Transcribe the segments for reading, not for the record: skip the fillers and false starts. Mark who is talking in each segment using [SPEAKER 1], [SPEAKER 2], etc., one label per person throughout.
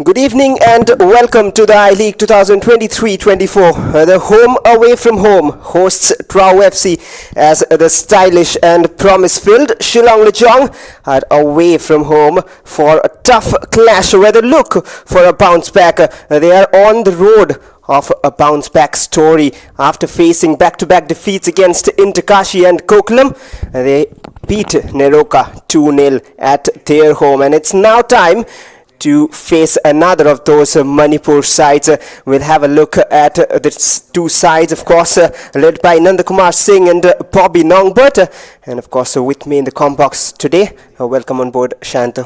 [SPEAKER 1] Good evening and welcome to the I-League 2023-24. The home away from home hosts TRAU FC as the stylish and promise-filled Shillong Lajong are away from home for a tough clash where they look for a bounce back. They are on the road of a bounce back story after facing back-to-back defeats against Inter-Kashi and Kokelam. They beat Neroka 2-0 at their home, and it's now time to face another of those Manipur sides. We'll have a look at the two sides, of course, led by Nandakumar Singh and Bobby Nongbert. And of course, with me in the comm box today, welcome on board, Shanta.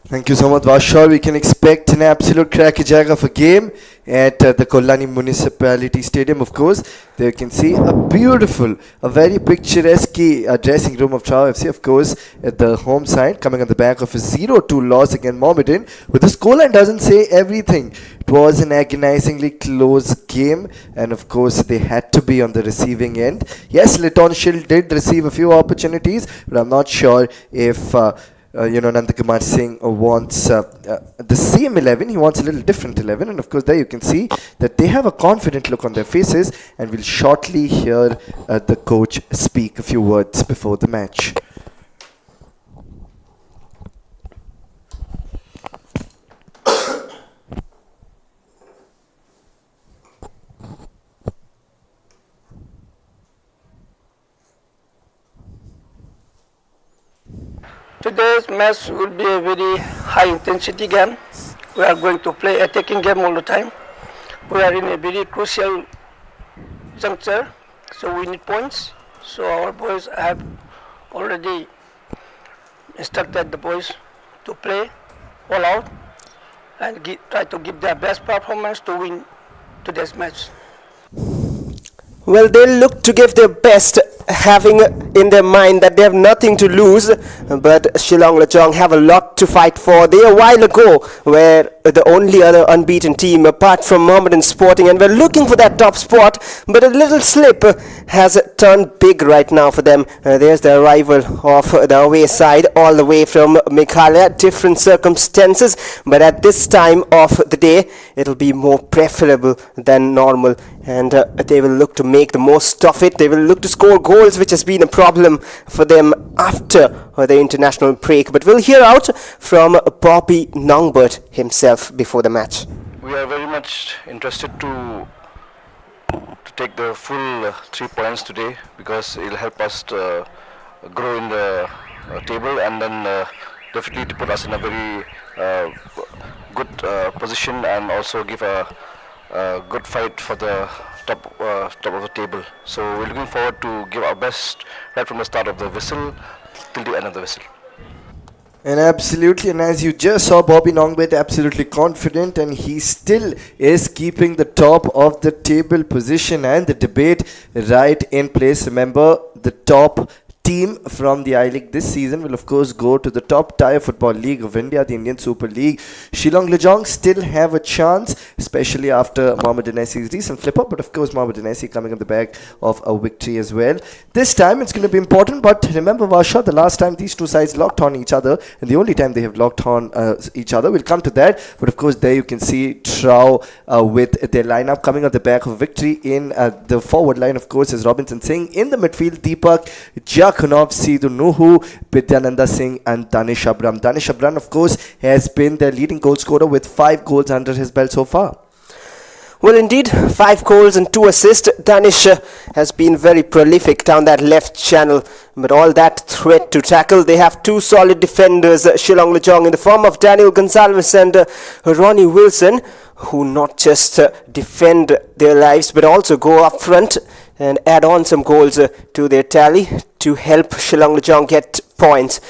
[SPEAKER 2] Thank you so much, Vashar. We can expect an absolute crack-a-jack of a game at the Kollani Municipality Stadium, of course. There you can see a beautiful, a very picturesque dressing room of TRAU FC, of course, at the home side, coming on the back of a 0-2 loss against Mohammedan. But the scoreline doesn't say everything. It was an agonizingly close game, and of course, they had to be on the receiving end. Yes, Liton Shill did receive a few opportunities, but I'm not sure if Nandakumar Singh wants the same 11. He wants a little different 11, and of course there you can see that they have a confident look on their faces, and we'll shortly hear the coach speak a few words before the match.
[SPEAKER 3] Today's match will be a very high intensity game. We are going to play attacking game all the time. We are in a very crucial juncture, so we need points. So our boys have already instructed the boys to play all out and try to give their best performance to win today's match.
[SPEAKER 1] Well, they'll look to give their best, having in their mind that they have nothing to lose, but Shillong Lajong have a lot to fight for. They a while ago were the only other unbeaten team apart from Mohammedan Sporting, and we're looking for that top spot, but a little slip has turned big right now for them. There's the arrival of the away side all the way from Meghalaya. Different circumstances, but at this time of the day it'll be more preferable than normal, and they will look to make the most of it. They will look to score goals, which has been a problem for them after the international break. But we'll hear out from Bobby Nongbert himself before the match.
[SPEAKER 4] We are very much interested to take the full 3 points today, because it will help us to grow in the table, and then definitely to put us in a very good position, and also give a good fight for the top of the table. So we're looking forward to give our best right from the start of the whistle till the end of the whistle.
[SPEAKER 2] And absolutely, and as you just saw, Bobby Nongbet absolutely confident, and he still is keeping the top of the table position and the debate right in place. Remember, the top team from the I-League this season will of course go to the top tier football league of India, the Indian Super League. Shillong Lajong still have a chance, especially after Mohammedan SC's recent flip-up, but of course Mohammedan SC coming on the back of a victory as well. This time it's going to be important, but remember, Vasha, the last time these two sides locked on each other, and the only time they have locked on each other, we'll come to that, but of course there you can see TRAU with their lineup coming on the back of a victory. In the forward line, of course, is Robinson Singh. In the midfield, Deepak Jakunov, Sidhu Nuhu, Vidyananda Singh and Danish Abram. Danish Abram, of course, has been their leading goal scorer with 5 goals under his belt so far.
[SPEAKER 1] Well, indeed, 5 goals and 2 assists. Danish has been very prolific down that left channel, but all that threat to tackle. They have 2 solid defenders, Shillong Lajong, in the form of Daniel Gonsalves and Ronnie Wilson, who not just defend their lives but also go up front and add on some goals to their tally to help Shillong Lajong get points.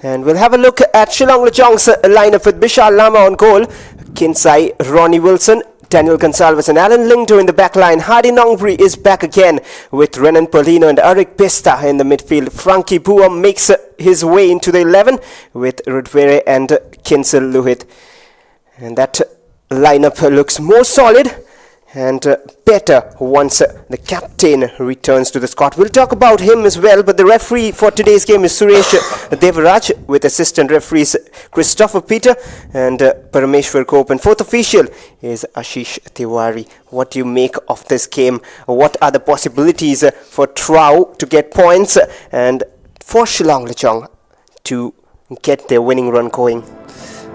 [SPEAKER 1] And we'll have a look at Shillong Lajong's lineup with Bishal Lama on goal, Kinsai, Ronnie Wilson, Daniel Gonsalves and Alan Lingdo in the back line. Hardy Nongri is back again with Renan Polino and Arik Pesta in the midfield. Frankie Bua makes his way into the 11 with Rudvere and Kinsel Luhit. And that lineup looks more solid and better once the captain returns to the squad. We'll talk about him as well, but the referee for today's game is Suresh Devaraj, with assistant referees Christopher Peter and Parameshwar Cope, and fourth official is Ashish Tiwari. What do you make of this game? What are the possibilities for TRAU to get points and for Shillong Lajong to get their winning run going?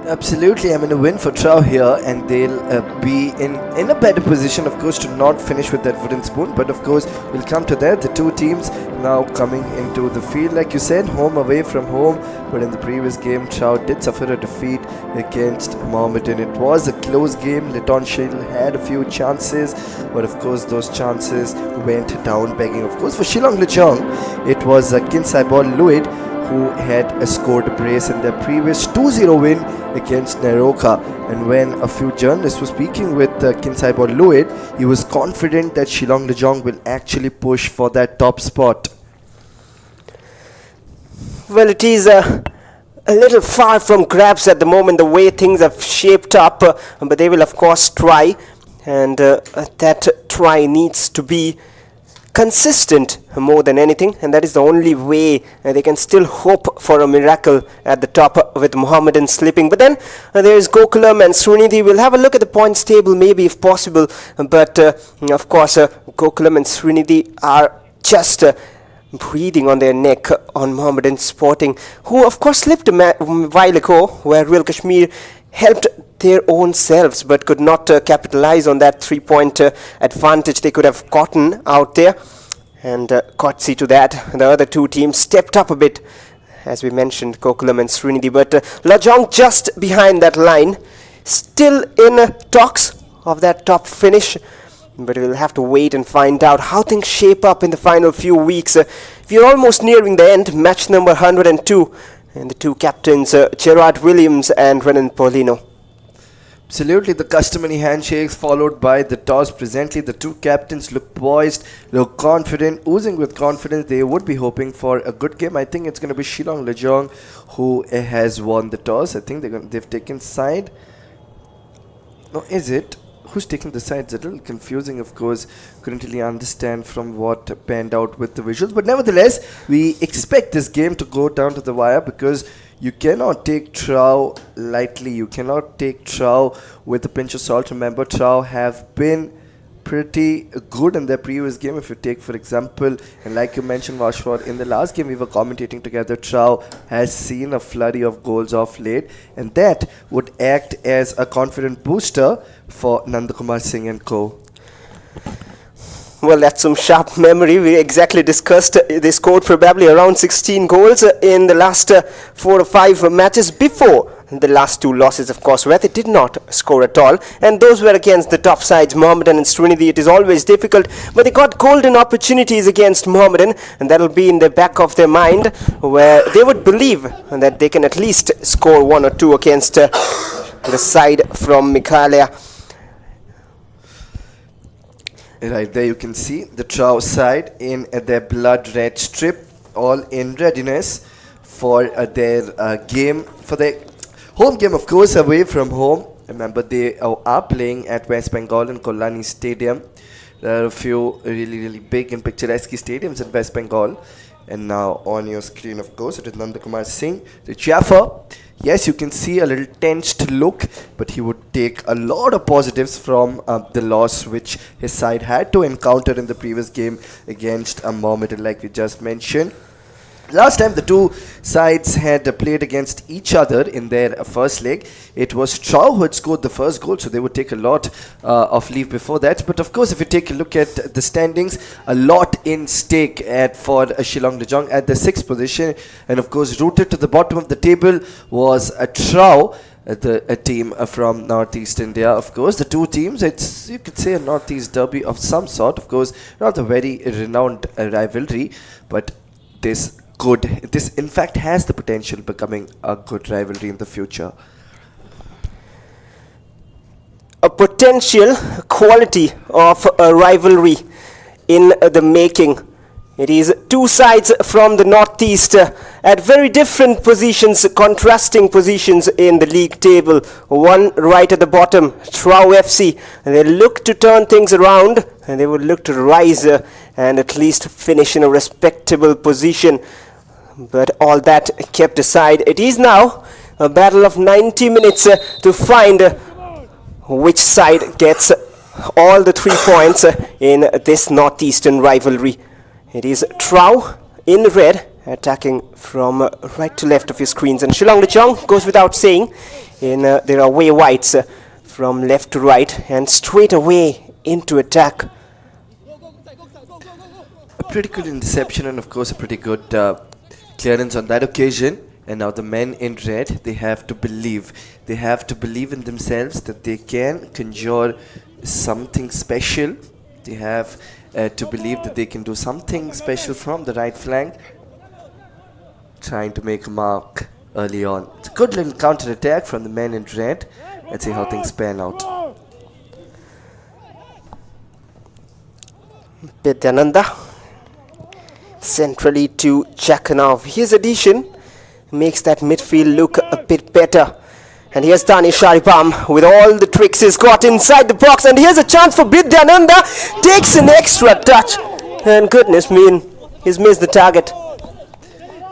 [SPEAKER 2] Absolutely, I mean, a win for TRAU here, and they'll be in a better position, of course, to not finish with that wooden spoon. But of course, we'll come to that. The two teams now coming into the field, like you said, home away from home. But in the previous game, TRAU did suffer a defeat against Mohammedan. It was a close game. Lajong had a few chances, but of course, those chances went down begging. Of course, for Shillong Lajong, it was Kinsaibol Luid who had scored a brace in their previous 2-0 win against Naroka. And when a few journalists were speaking with Kinsaibol Luid, he was confident that Shillong Lajong will actually push for that top spot.
[SPEAKER 1] Well, it is a little far from grabs at the moment, the way things have shaped up, but they will of course try, and that try needs to be consistent more than anything, and that is the only way they can still hope for a miracle at the top with Mohammedan slipping. But then there is Gokulam and Srinidhi. We'll have a look at the points table maybe if possible, but of course Gokulam and Srinidhi are just breathing on their neck on Mohammedan Sporting, who of course slipped a while ago, where Real Kashmir helped their own selves but could not capitalize on that 3-point advantage they could have gotten out there. And courtesy to that, the other two teams stepped up a bit, as we mentioned, Gokulam and Srinidhi. But Lajong just behind that line, still in talks of that top finish. But we'll have to wait and find out how things shape up in the final few weeks. We're almost nearing the end, match number 102. And the two captains, Gerard Williams and Renan Paulino.
[SPEAKER 2] Absolutely, the customary handshakes followed by the toss. Presently, the two captains look poised, look confident, oozing with confidence. They would be hoping for a good game. I think it's going to be Shillong Lajong who has won the toss. I think they've taken side. No, is it? Who's taking the sides? It's a little confusing, of course. Couldn't really understand from what panned out with the visuals. But nevertheless, we expect this game to go down to the wire, because you cannot take TRAU lightly. You cannot take TRAU with a pinch of salt. Remember, TRAU have been pretty good in their previous game. If you take, for example, and like you mentioned, Vashwar, in the last game we were commentating together, TRAU has seen a flurry of goals off late, and that would act as a confident booster for Nandakumar Singh and co.
[SPEAKER 1] Well, that's some sharp memory. We exactly discussed they scored probably around 16 goals in the last 4 or 5 matches before the last two losses, of course, where they did not score at all. And those were against the top sides, Mohammedan and Srinidhi. It is always difficult, but they got golden opportunities against Mohammedan, and that will be in the back of their mind, where they would believe that they can at least score 1 or 2 against the side from Meghalaya.
[SPEAKER 2] Right there you can see the TRAU side in their blood red strip, all in readiness for their game, for their home game, of course, away from home. Remember, they are playing at West Bengal in Kolani Stadium. There are a few really big and picturesque stadiums in West Bengal. And now on your screen, of course, it is Nandakumar Singh, the Jaffa. Yes, you can see a little tensed look, but he would take a lot of positives from the loss which his side had to encounter in the previous game against Mohammedan, like we just mentioned. Last time the two sides had played against each other in their first leg, it was TRAU who had scored the first goal, so they would take a lot of leave before that. But of course, if you take a look at the standings, a lot in stake for Shillong Lajong at the 6th position. And of course, rooted to the bottom of the table was TRAU, a team from Northeast India. Of course, the two teams, it's, you could say, a Northeast derby of some sort. Of course, not a very renowned rivalry, but this in fact has the potential of becoming a good rivalry in the future.
[SPEAKER 1] A potential quality of a rivalry in the making It is two sides from the northeast at very different positions, contrasting positions in the league table. One right at the bottom, TRAU FC. They look to turn things around and they would look to rise and at least finish in a respectable position. But all that kept aside, it is now a battle of 90 minutes to find which side gets all the 3 points in this northeastern rivalry. It is TRAU in red, attacking from right to left of your screens, and Shillong Lajong goes without saying in their away whites from left to right and straight away into attack.
[SPEAKER 2] A pretty good interception and of course a pretty good clearance on that occasion. And now the men in red, they have to believe. They have to believe in themselves that they can conjure something special. They have to believe that they can do something special from the right flank. Trying to make a mark early on. It's a good little counter attack from the men in red. Let's see how things pan out.
[SPEAKER 1] Vidyananda centrally to Chakhanov. His addition makes that midfield look a bit better. And here's Dani Sharipam with all the tricks he's got inside the box. And here's a chance for Vidyananda. Takes an extra touch. And goodness me, he's missed the target.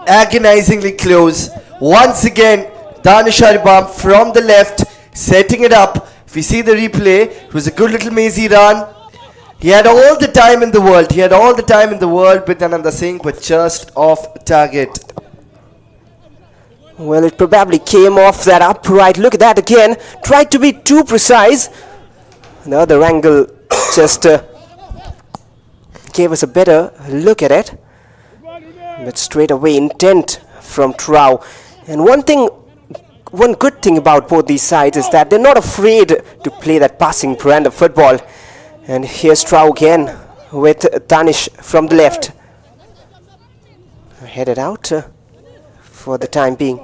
[SPEAKER 2] Agonizingly close. Once again, Dani Sharipam from the left, setting it up. If you see the replay, it was a good little mazy run. He had all the time in the world. He had all the time in the world, Vidyananda Singh, but just off target.
[SPEAKER 1] Well, it probably came off that upright. Look at that again. Tried to be too precise. The other angle just gave us a better look at it. But straight away intent from TRAU. And one good thing about both these sides is that they're not afraid to play that passing brand of football. And here's TRAU again with Danish from the left. Headed out for the time being.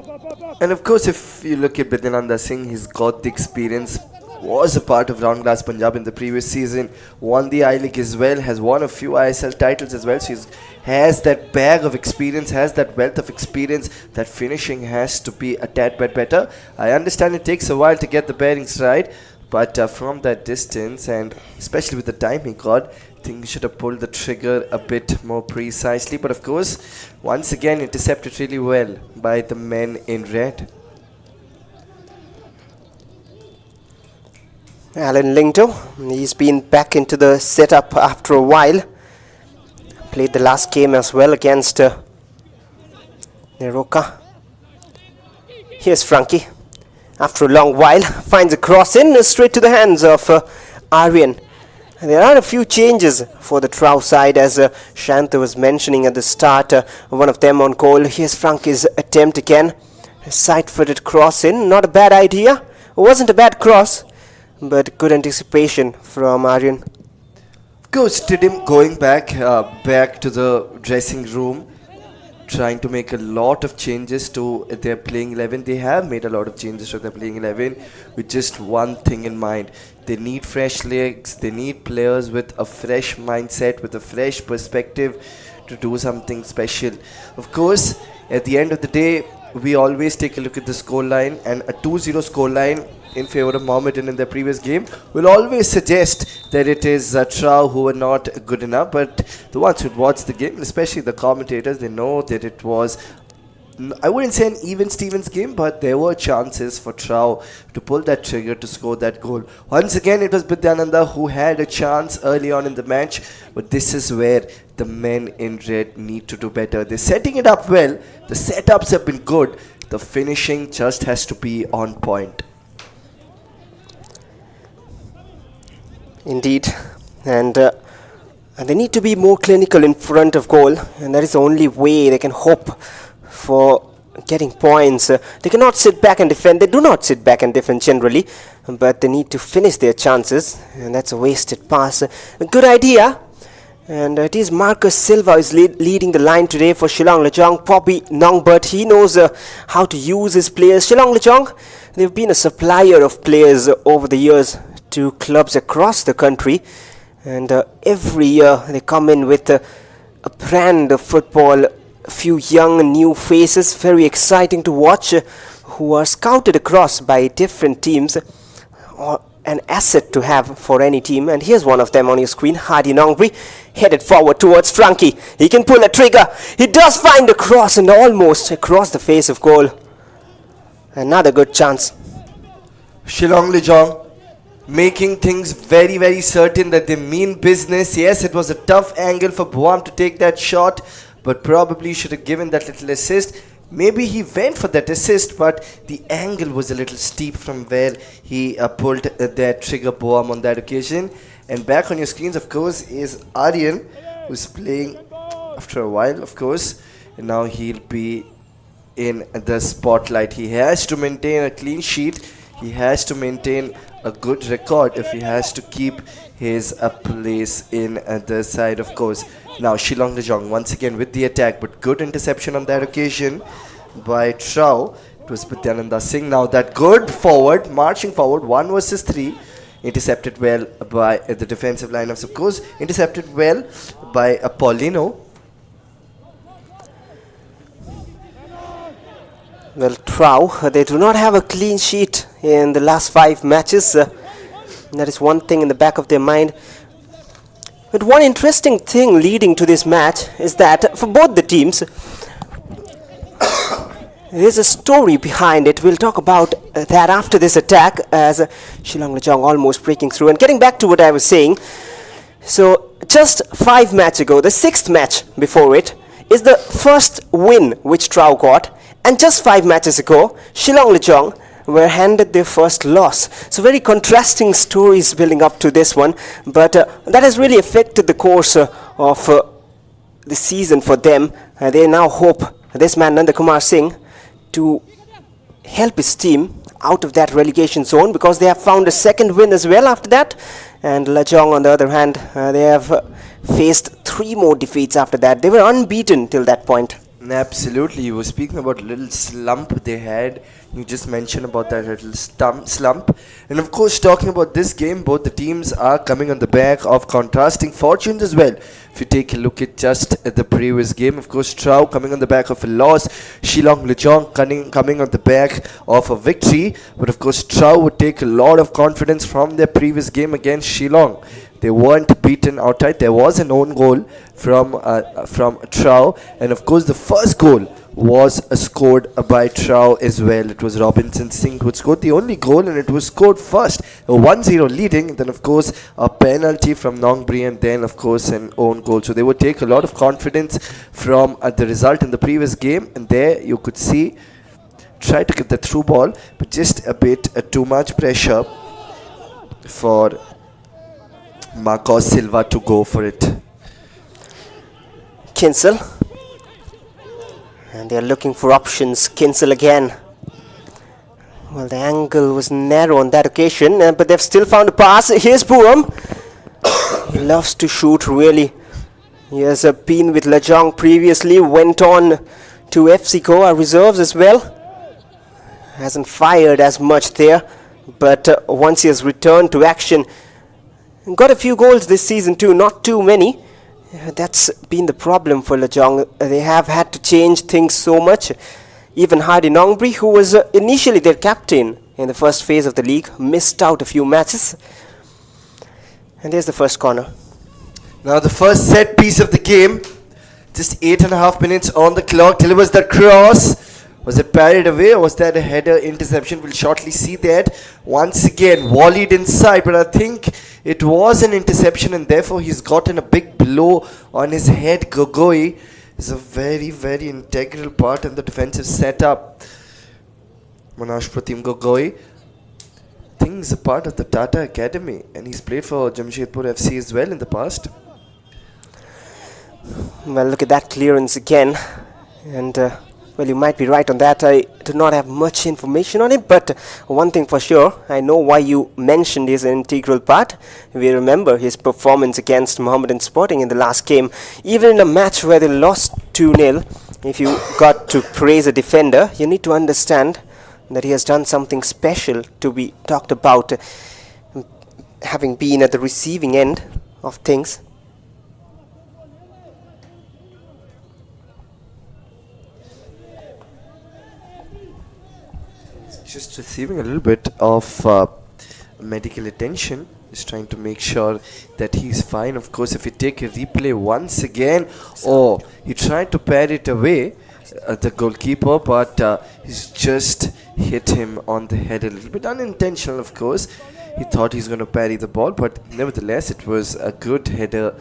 [SPEAKER 2] And of course, if you look at Vidyananda Singh, he's got the experience, was a part of Round Glass Punjab in the previous season, won the I-League as well, has won a few ISL titles as well, so he has that bag of experience, has that wealth of experience. That finishing has to be a tad bit better. I understand it takes a while to get the bearings right, but from that distance, and especially with the time he got, I think he should have pulled the trigger a bit more precisely. But of course, once again intercepted really well by the men in red.
[SPEAKER 1] Alan Lingdo, he's been back into the setup after a while. Played the last game as well against Neroka. Here's Frankie. After a long while, finds a cross in straight to the hands of Aryan. And there are a few changes for the TRAU side, as Shanta was mentioning at the start. One of them on goal. Here's Frankie's attempt again. A side-footed cross in. Not a bad idea. It wasn't a bad cross, but good anticipation from Aryan.
[SPEAKER 2] Ghosted him going back to the dressing room, trying to make a lot of changes to their playing 11. They have made a lot of changes to their playing 11 with just one thing in mind. They need fresh legs. They need players with a fresh mindset, with a fresh perspective to do something special. Of course, at the end of the day, we always take a look at the scoreline, and a 2-0 scoreline in favor of Mohammedan in their previous game will always suggest that it is TRAU who were not good enough. But the ones who watch the game, especially the commentators, they know that it was, I wouldn't say an even Stevens game, but there were chances for TRAU to pull that trigger to score that goal. Once again, it was Vidyananda who had a chance early on in the match, but this is where the men in red need to do better. They're setting it up well. The setups have been good. The finishing just has to be on point.
[SPEAKER 1] Indeed. And they need to be more clinical in front of goal, and that is the only way they can hope for getting points. They cannot sit back and defend. They do not sit back and defend generally, but they need to finish their chances, and that's a wasted pass. A good idea. And it is Marcus Silva who is leading the line today for Shillong Lajong. Poppy Nongbert, he knows how to use his players. Shillong Lajong, they've been a supplier of players over the years to clubs across the country, and every year they come in with a brand of football, a few young new faces, very exciting to watch, who are scouted across by different teams, or an asset to have for any team. And here's one of them on your screen, Hardy Nongri, headed forward towards Frankie. He can pull a trigger. He does find a cross and almost across the face of goal. Another good chance.
[SPEAKER 2] Shillong Lajong making things very, very certain that they mean business. Yes, it was a tough angle for Boam to take that shot, but probably should have given that little assist. Maybe he went for that assist, but the angle was a little steep from where he pulled that trigger Boam on that occasion. And back on your screens, of course, is Aryan, who's playing after a while, of course. And now he'll be in the spotlight. He has to maintain a clean sheet. He has to maintain a good record if he has to keep his place in the side, of course. Now Shillong Lajong once again with the attack, but good interception on that occasion by TRAU. It was Putyananda Singh. Now that good forward, marching forward, 1 versus 3. Intercepted well by the defensive lineups, of course. Intercepted well by Paulino.
[SPEAKER 1] Well, TRAU, they do not have a clean sheet in the last 5 matches. That is one thing in the back of their mind. But one interesting thing leading to this match is that for both the teams, there's a story behind it. We'll talk about that after this attack, as Shillong Lajong almost breaking through. And getting back to what I was saying, so just 5 matches ago, the 6th match before it, is the first win which TRAU got. And just 5 matches ago, Shillong Lajong were handed their first loss. So very contrasting stories building up to this one. But that has really affected the course of the season for them. They now hope this man Nanda Kumar Singh to help his team out of that relegation zone, because they have found a second win as well after that. And Lajong, on the other hand, they have faced 3 more defeats after that. They were unbeaten till that point.
[SPEAKER 2] Absolutely. You were speaking about a little slump they had. You just mentioned about that little slump. And of course, talking about this game, both the teams are coming on the back of contrasting fortunes as well. If you take a look at just the previous game, of course, TRAU coming on the back of a loss, Shillong Lajong coming on the back of a victory. But of course, TRAU would take a lot of confidence from their previous game against Shillong. They weren't beaten outright. There was an own goal from TRAU, and of course the first goal was scored by TRAU as well. It was Robinson Singh who scored the only goal, and it was scored first, a 1-0 leading, then of course a penalty from Nongbri, and then of course an own goal. So they would take a lot of confidence from the result in the previous game, and there you could see try to get the through ball, but just a bit too much pressure for Marcos Silva to go for it.
[SPEAKER 1] Kinsel. And they're looking for options. Kinsel again. Well, the angle was narrow on that occasion, but they've still found a pass. Here's Boam. He loves to shoot, really. He has been with Lajong previously, went on to FC Goa reserves as well. Hasn't fired as much there, but once he has returned to action, got a few goals this season too, not too many. That's been the problem for Lajong. They have had to change things so much. Even Hardy Nongri, who was initially their captain in the first phase of the league, missed out a few matches. And there's the first corner.
[SPEAKER 2] Now the first set piece of the game. Just 8.5 minutes on the clock. Delivers the cross. Was it parried away, or was that a header interception? We'll shortly see that. Once again, volleyed inside, but I think it was an interception, and therefore he's gotten a big blow on his head. Gogoi is a very, very integral part in the defensive setup. Manash Pratim Gogoi, I think he's a part of the Tata Academy, and he's played for Jamshedpur FC as well in the past.
[SPEAKER 1] Well, look at that clearance again. And well, you might be right on that. I do not have much information on it, but one thing for sure, I know why you mentioned his integral part. We remember his performance against Mohammedan Sporting in the last game. Even in a match where they lost 2-0, if you got to praise a defender, you need to understand that he has done something special to be talked about, having been at the receiving end of things.
[SPEAKER 2] just receiving a little bit of medical attention. He's trying to make sure that he's fine. Of course, if you take a replay once again, oh, he tried to pair it away, the goalkeeper, but he's just hit him on the head a little bit. Unintentional, of course. He thought he's going to parry the ball, but nevertheless, it was a good header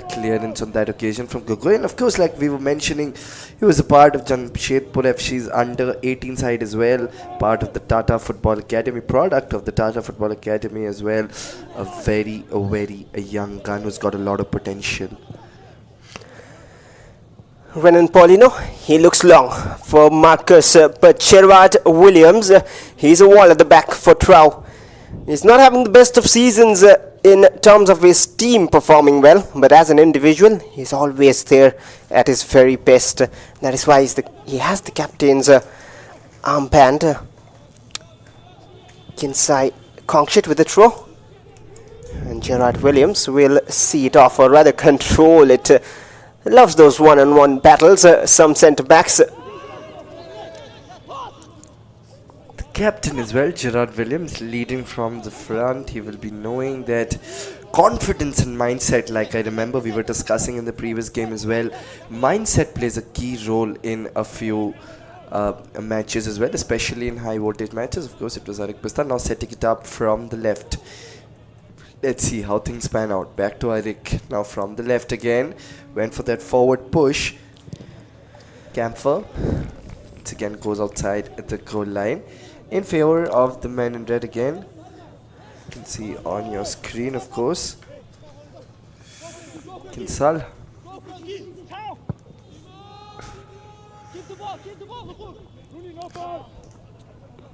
[SPEAKER 2] clearance on that occasion from Gogoi. And of course, like we were mentioning, he was a part of Jamshedpur FC's under 18 side as well, part of the Tata Football Academy, product of the Tata Football Academy as well. A very young gun who's got a lot of potential.
[SPEAKER 1] Renan Paulino, he looks long for Marcus, but Gerard Williams, he's a wall at the back for TRAU. He's not having the best of seasons in terms of his team performing well, but as an individual, he's always there at his very best. That is why he has the captain's armband. Kinsai Kongshit with the throw. And Gerard Williams will see it off, or rather control it. Loves those one-on-one battles, some centre-backs.
[SPEAKER 2] Captain as well, Gerard Williams, leading from the front. He will be knowing that confidence and mindset, like I remember we were discussing in the previous game as well. Mindset plays a key role in a few matches as well, especially in high voltage matches. Of course, it was Arik Bista now setting it up from the left. Let's see how things pan out. Back to Arik now from the left again. Went for that forward push. Camphor once again goes outside at the goal line in favor of the men in red again. You can see on your screen, of course. Kinsal.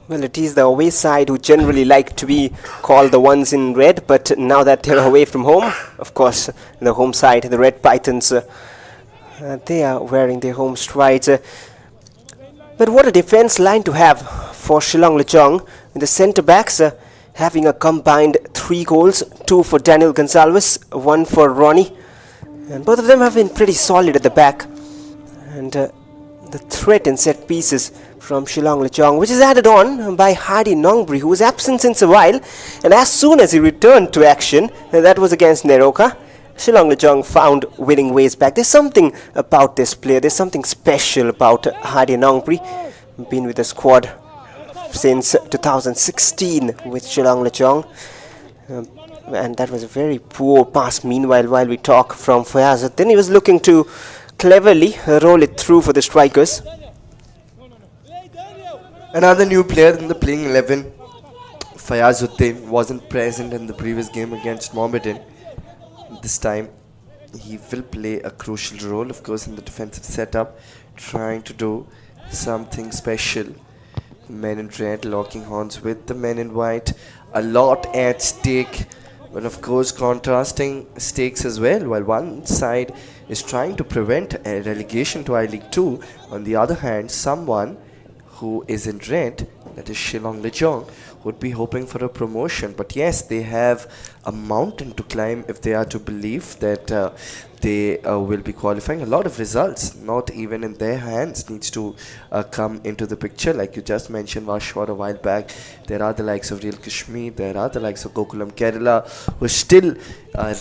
[SPEAKER 1] Well, it is the away side who generally like to be called the ones in red, but now that they're away from home, of course, the home side, the Red Pythons, they are wearing their home strides. But what a defense line to have for Shillong Lajong, with the centre-backs having a combined 3 goals, 2 for Daniel Gonsalves, 1 for Ronnie. And both of them have been pretty solid at the back. And the threat in set pieces from Shillong Lajong, which is added on by Hardy Nongbury, who was absent since a while. And as soon as he returned to action, that was against Neroka, Shillong Lajong found winning ways back. There's something about this player, there's something special about Hardy Nongbury. Been with the squad since 2016 with Shillong Lajong. And that was a very poor pass meanwhile while we talk from Fayaz. Then he was looking to cleverly roll it through for the strikers.
[SPEAKER 2] Another new player in the playing 11. Fayazuddin wasn't present in the previous game against Mohammedan. This time he will play a crucial role, of course, in the defensive setup, trying to do something special. Men in red locking horns with the men in white. A lot at stake, but of course contrasting stakes as well. While one side is trying to prevent a relegation to I-League 2, on the other hand, someone who is in red, that is Shillong Lajong, would be hoping for a promotion. But yes, they have a mountain to climb if they are to believe that they will be qualifying. A lot of results, not even in their hands, needs to come into the picture. Like you just mentioned, Vashwar, a while back, there are the likes of Real Kashmir, there are the likes of Gokulam Kerala, who are still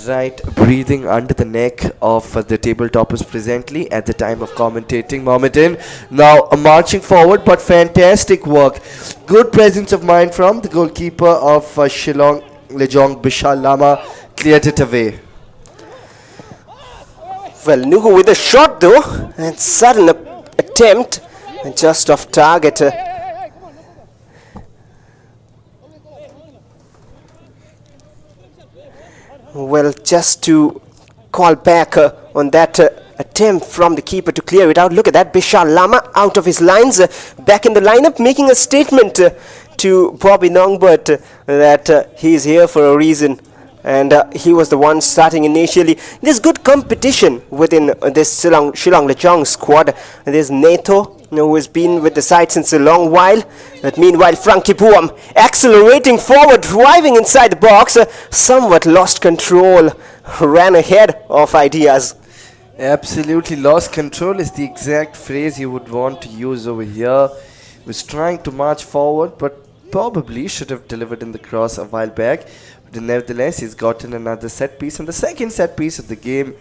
[SPEAKER 2] right breathing under the neck of the table toppers presently at the time of commentating. Mohammedan now marching forward, but fantastic work. Good presence of mind from the goalkeeper of Shillong Lajong, Bishal Lama, cleared it away.
[SPEAKER 1] Well, Nuhu with a shot though, and sudden attempt, and just off target. Well, just to call back on that attempt from the keeper to clear it out. Look at that, Bishal Lama out of his lines, back in the lineup, making a statement to Bobby Nongbert that he's here for a reason. And he was the one starting initially. There's good competition within this Shillong Lajong squad. There's Neto, who has been with the side since a long while. But meanwhile, Frankie Puam accelerating forward, driving inside the box, somewhat lost control, ran ahead of ideas.
[SPEAKER 2] Absolutely lost control is the exact phrase you would want to use over here. Was trying to march forward, but probably should have delivered in the cross a while back, but nevertheless he's gotten another set piece, and the second set piece of the game,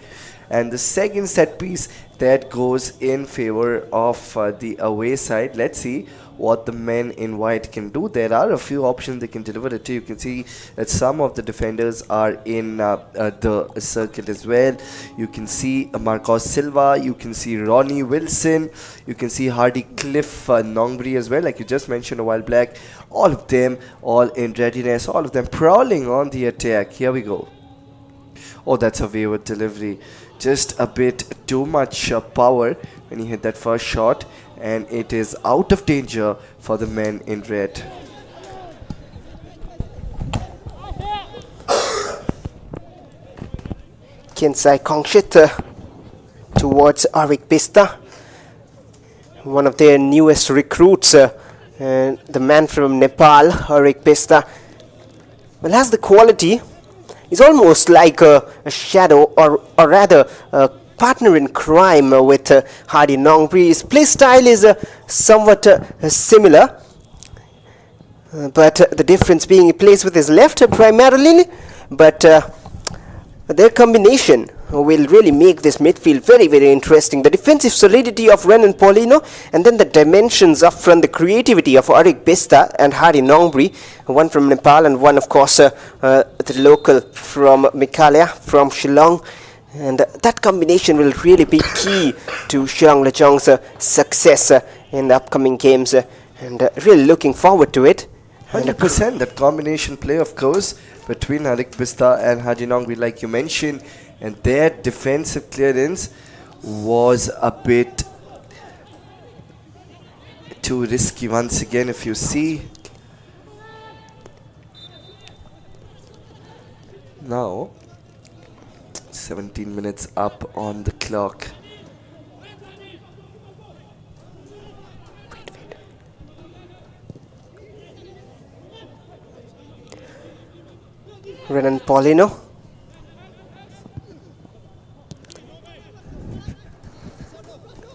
[SPEAKER 2] and the second set piece that goes in favor of the away side. Let's see what the men in white can do. There are a few options they can deliver it to. You can see that some of the defenders are in the circle as well. You can see Marcos Silva, you can see Ronnie Wilson, you can see Hardy Cliff Nongbri as well, like you just mentioned a while back. All of them all in readiness, all of them prowling on the attack. Here we go. Oh, that's a wayward delivery. Just a bit too much power when he hit that first shot, and it is out of danger for the men in red.
[SPEAKER 1] Kinsai Kongshit towards Arik Pista, one of their newest recruits, and the man from Nepal, Arik Pista, well, has the quality. He's almost like a shadow, or rather a partner in crime with Hardy Nongbri. His play style is somewhat similar, but the difference being he plays with his left primarily, but their combination will really make this midfield very, very interesting. The defensive solidity of Renan Paulino, and then the dimensions up front, the creativity of Arik Pista and Hardy Nongbri, one from Nepal and one, of course, the local from Meghalaya, from Shillong. And that combination will really be key to Shillong Lajong's success in the upcoming games, and really looking forward to it.
[SPEAKER 2] 100% that combination play, of course, between Arik Pista and Hardy Nongbri, like you mentioned, and their defensive clearance was a bit too risky once again. If you see now, 17 minutes up on the clock.
[SPEAKER 1] Renan Paulino.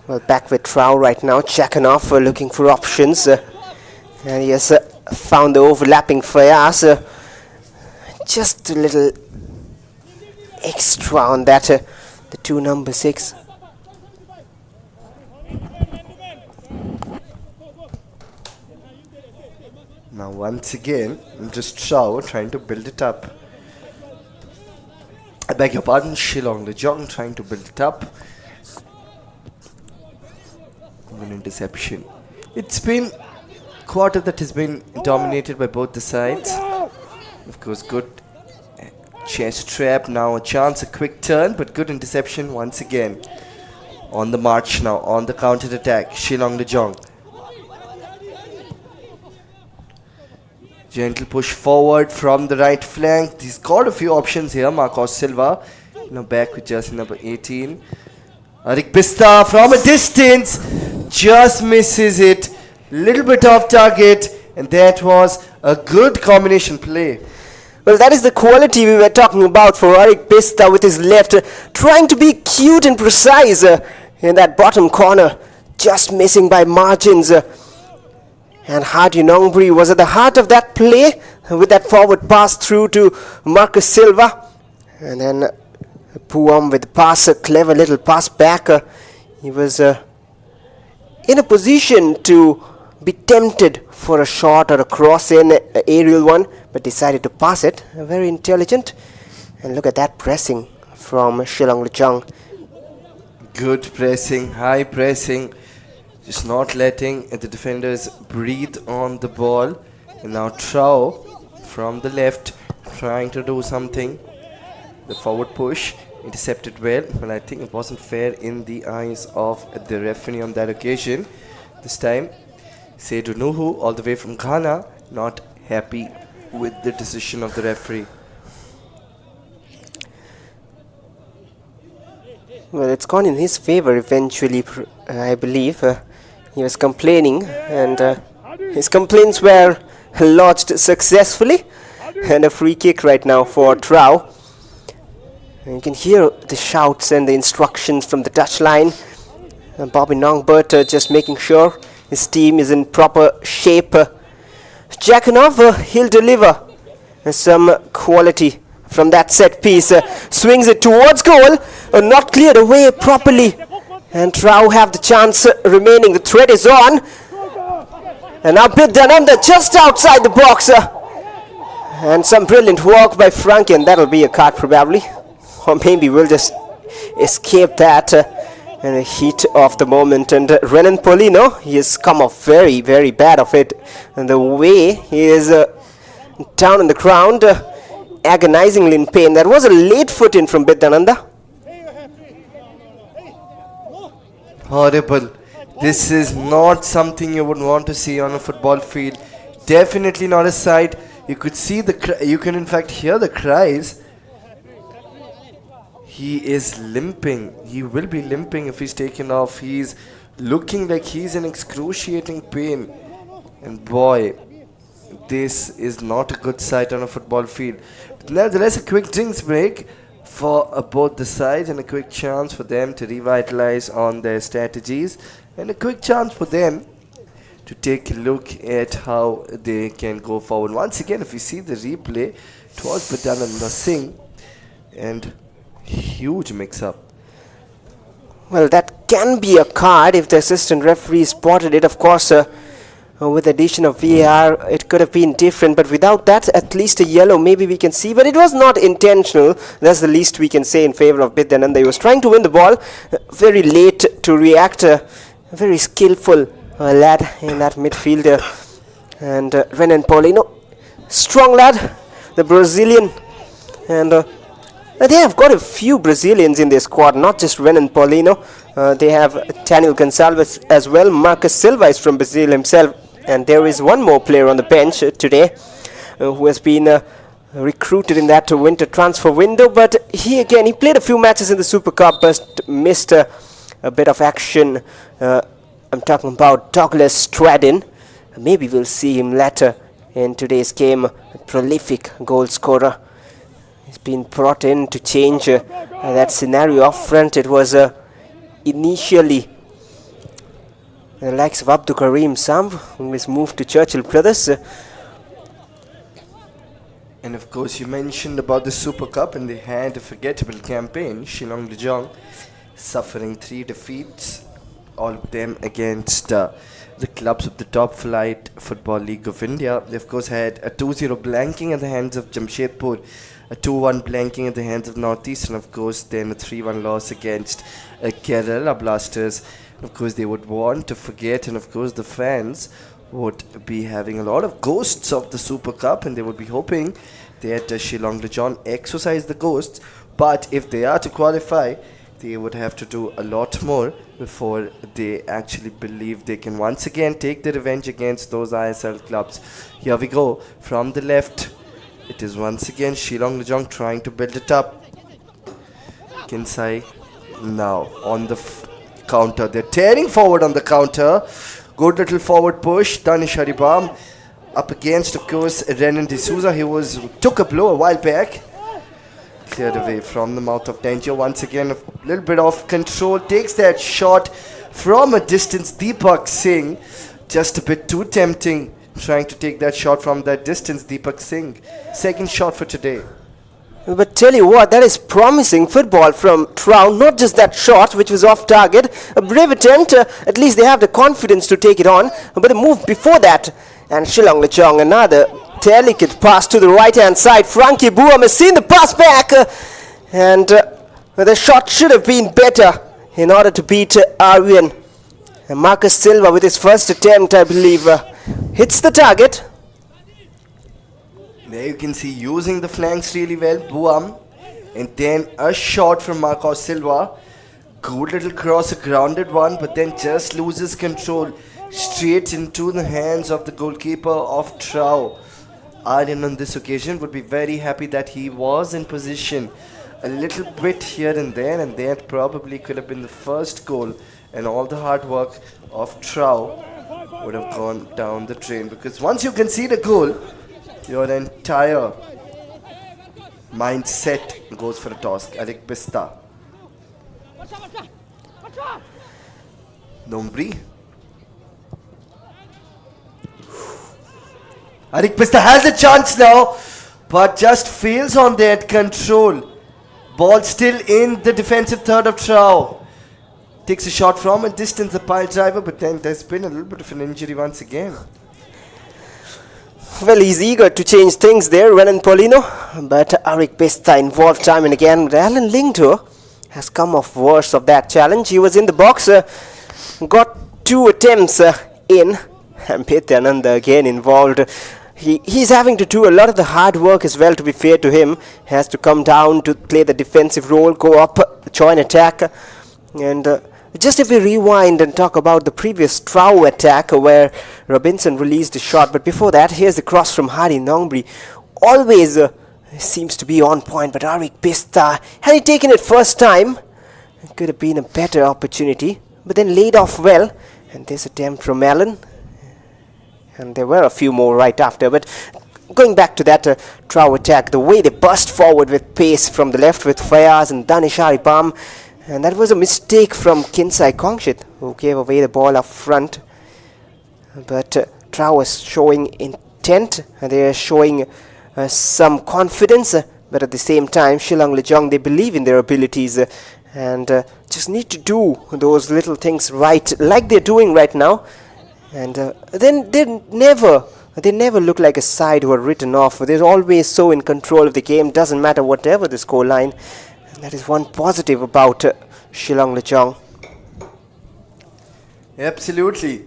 [SPEAKER 1] Well, back with TRAU right now, checking off, looking for options. And he has found the overlapping Fayaz. Just a little extra on that, the 2 number 6.
[SPEAKER 2] Now once again, just TRAU trying to build it up. I beg your pardon, Shillong Lajong trying to build it up. An interception. It's been a quarter that has been dominated by both the sides. Of course, good chest trap, now a chance, a quick turn, but good interception once again. On the march now, on the counter attack, Shillong Lajong. Gentle push forward from the right flank. He's got a few options here. Marcos Silva, now back with jersey number 18. Arik Pista from a distance just misses it. Little bit off target, and that was a good combination play.
[SPEAKER 1] Well, that is the quality we were talking about for Arik Pista with his left, trying to be cute and precise in that bottom corner, just missing by margins. And Hardy Nongbri was at the heart of that play with that forward pass through to Marcus Silva. And then Puam with the pass, a clever little pass back. He was in a position to be tempted for a shot or a cross in, aerial one, but decided to pass it. Very intelligent. And look at that pressing from Shillong Lajong.
[SPEAKER 2] Good pressing, high pressing, just not letting the defenders breathe on the ball. And now TRAU from the left trying to do something. The forward push intercepted well, but I think it wasn't fair in the eyes of the referee on that occasion. This time Seydou Nuhu, all the way from Ghana, not happy with the decision of the referee.
[SPEAKER 1] Well, it's gone in his favor eventually, I believe. He was complaining, and his complaints were lodged successfully. And a free kick right now for TRAU. And you can hear the shouts and the instructions from the touchline. Bobby Nongbert just making sure his team is in proper shape Jakanov, he'll deliver some quality from that set piece. Swings it towards goal, not cleared away properly. And TRAU have the chance remaining. The threat is on. And now Bidyananda just outside the box. And some brilliant work by Frankie, and that'll be a card probably. Or maybe we'll just escape that in the heat of the moment. And Renan Polino, he has come off very, very bad of it. And the way he is down on the ground, agonizingly in pain. That was a late foot in from Bidyananda.
[SPEAKER 2] Horrible. This is not something you would want to see on a football field. Definitely not a sight. You could see you can in fact hear the cries. He is limping. He will be limping if he's taken off. He's looking like he's in excruciating pain. And boy, this is not a good sight on a football field. But nevertheless, a quick drinks break for both the sides, and a quick chance for them to revitalize on their strategies, and a quick chance for them to take a look at how they can go forward. Once again, if you see the replay, it was Bidyananda Singh, and huge mix-up.
[SPEAKER 1] Well, that can be a card if the assistant referee spotted it. Of course, with addition of VAR, it could have been different, but without that, at least a yellow maybe we can see, but it was not intentional. That's the least we can say in favor of Bidyananda. He was trying to win the ball, very late to react, a very skillful lad in that midfielder. And Renan Paulino, strong lad, the Brazilian, and they have got a few Brazilians in their squad, not just Renan Paulino. They have Daniel Gonçalves as well. Marcus Silva is from Brazil himself. And there is one more player on the bench today who has been recruited in that winter transfer window. But he played a few matches in the Super Cup, but missed a bit of action. I'm talking about Douglas Stradin. Maybe we'll see him later in today's game. A prolific goal scorer. He's been brought in to change that scenario up front. It was initially the likes of Abdul Karim Samb, who is moved to Churchill Brothers.
[SPEAKER 2] And of course, you mentioned about the Super Cup, and they had a forgettable campaign. Shillong Lajong suffering 3 defeats, all of them against the clubs of the top flight Football League of India. They of course had a 2-0 blanking at the hands of Jamshedpur, a 2-1 blanking at the hands of Northeast, and of course then a 3-1 loss against Kerala Blasters. Of course, they would want to forget, and of course the fans would be having a lot of ghosts of the Super Cup, and they would be hoping that Shillong Lajong exorcise the ghosts. But if they are to qualify, they would have to do a lot more before they actually believe they can once again take the revenge against those ISL clubs. Here we go from the left. It is once again Shillong Lajong trying to build it up. Kinsai now on the counter. They're tearing forward on the counter. Good little forward push. Danish Haribam up against, of course, Renan D'Souza. He took a blow a while back. Cleared away from the mouth of danger. Once again, a little bit of control. Takes that shot from a distance. Deepak Singh, just a bit too tempting, trying to take that shot from that distance. Deepak Singh, second shot for today.
[SPEAKER 1] But tell you what, that is promising football from TRAU. Not just that shot, which was off target. A brave attempt. At least they have the confidence to take it on. But the move before that, and Shillong Lajong, another delicate pass to the right hand side. Frankie Buam has seen the pass back, and the shot should have been better in order to beat Arvian. And Marcus Silva, with his first attempt, I believe, hits the target.
[SPEAKER 2] There you can see using the flanks really well, Buam, and then a shot from Marcos Silva. Good little cross, a grounded one, but then just loses control straight into the hands of the goalkeeper of TRAU. Aryan on this occasion would be very happy that he was in position. A little bit here and there, and that probably could have been the first goal, and all the hard work of TRAU would have gone down the drain, because once you concede a goal, your entire mindset goes for a toss. Arik Bista. Nombri. Arik Pista has a chance now, but just fails on that control. Ball still in the defensive third of TRAU. Takes a shot from a distance, the pile driver, but then there's been a little bit of an injury once again.
[SPEAKER 1] Well, he's eager to change things there, Renan Polino, but Arik Pista involved time and again. Alan Lingdo has come off worse of that challenge. He was in the box, got 2 attempts in, and Nityananda again involved. He's having to do a lot of the hard work as well, to be fair to him. He has to come down to play the defensive role, go up, join attack. And just if we rewind and talk about the previous TRAU attack where Robinson released a shot, but before that, here's the cross from Hari Nongri. Always seems to be on point, but Arik Pista, had he taken it first time, it could have been a better opportunity, but then laid off well. And this attempt from Allen, and there were a few more right after. But going back to that TRAU attack, the way they burst forward with pace from the left with Fayaz and Danish Haribam, and that was a mistake from Kinsai Kongshit, who gave away the ball up front. But TRAU was showing intent, and they are showing some confidence, but at the same time, Shillong Lajong, they believe in their abilities and just need to do those little things right, like they're doing right now. And then they never look like a side who are written off. They're always so in control of the game, doesn't matter whatever the scoreline. And that is one positive about Shillong Lajong.
[SPEAKER 2] Absolutely.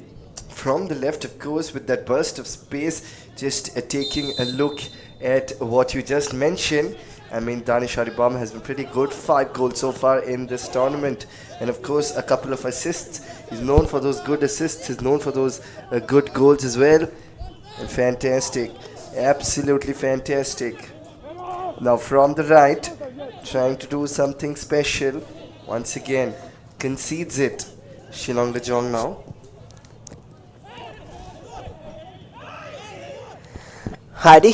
[SPEAKER 2] From the left, of course, with that burst of space, just taking a look at what you just mentioned. I mean, Danish Haribam has been pretty good. 5 goals so far in this tournament. And of course, a couple of assists. He's known for those good assists. He's known for those good goals as well. And fantastic. Absolutely fantastic. Now from the right, trying to do something special. Once again, concedes it. Shillong Lajong now.
[SPEAKER 1] Heidi.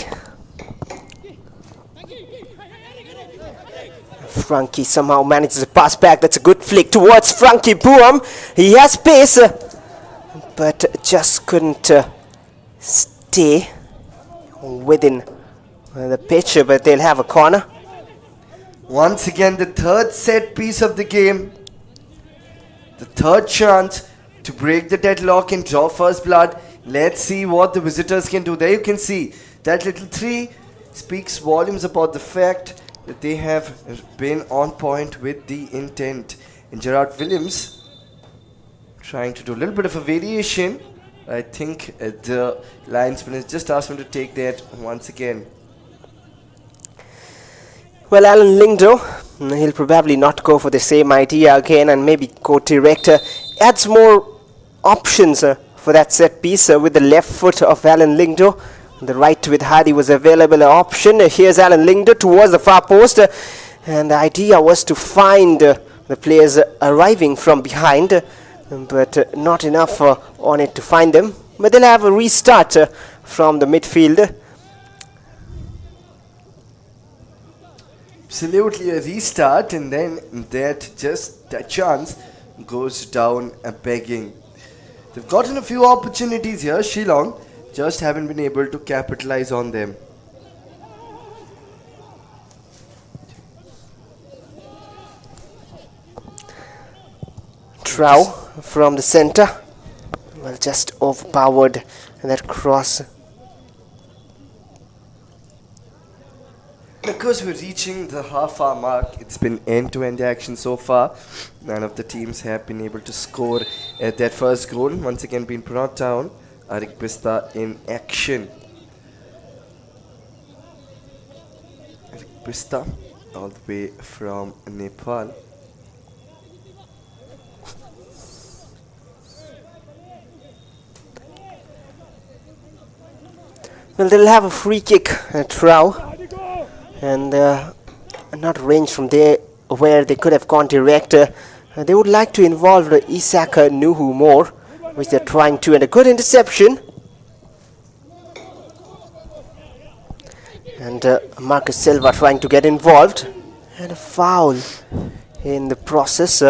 [SPEAKER 1] Frankie somehow manages to pass back. That's a good flick towards Frankie Boom. He has pace, but just couldn't stay within the pitch, but they'll have a corner.
[SPEAKER 2] Once again, the third set piece of the game. The third chance to break the deadlock and draw first blood. Let's see what the visitors can do. There you can see that little 3 speaks volumes about the fact that they have been on point with the intent. And Gerard Williams trying to do a little bit of a variation. I think the linesman has just asked him to take that once again.
[SPEAKER 1] Well, Alan Lingdo, he'll probably not go for the same idea again and maybe go direct. Adds more options for that set piece with the left foot of Alan Lingdo. The right with Hadi was available option. Here's Alan Lingdo towards the far post. And the idea was to find the players arriving from behind. But not enough on it to find them. But they'll have a restart from the midfield.
[SPEAKER 2] Absolutely a restart, and then that chance goes down a begging. They've gotten a few opportunities here, Shillong, just haven't been able to capitalize on them.
[SPEAKER 1] TRAU from the center. Well, just overpowered that cross.
[SPEAKER 2] Because we're reaching the half-hour mark, it's been end-to-end action so far. None of the teams have been able to score at that first goal. Once again being brought down. Arik Pista in action. Arik Pista all the way from Nepal.
[SPEAKER 1] Well, they'll have a free kick at TRAU, and not range from there where they could have gone direct. They would like to involve Isak Nuhu more, which they're trying to, and a good interception. And Marcus Silva trying to get involved, and a foul in the process.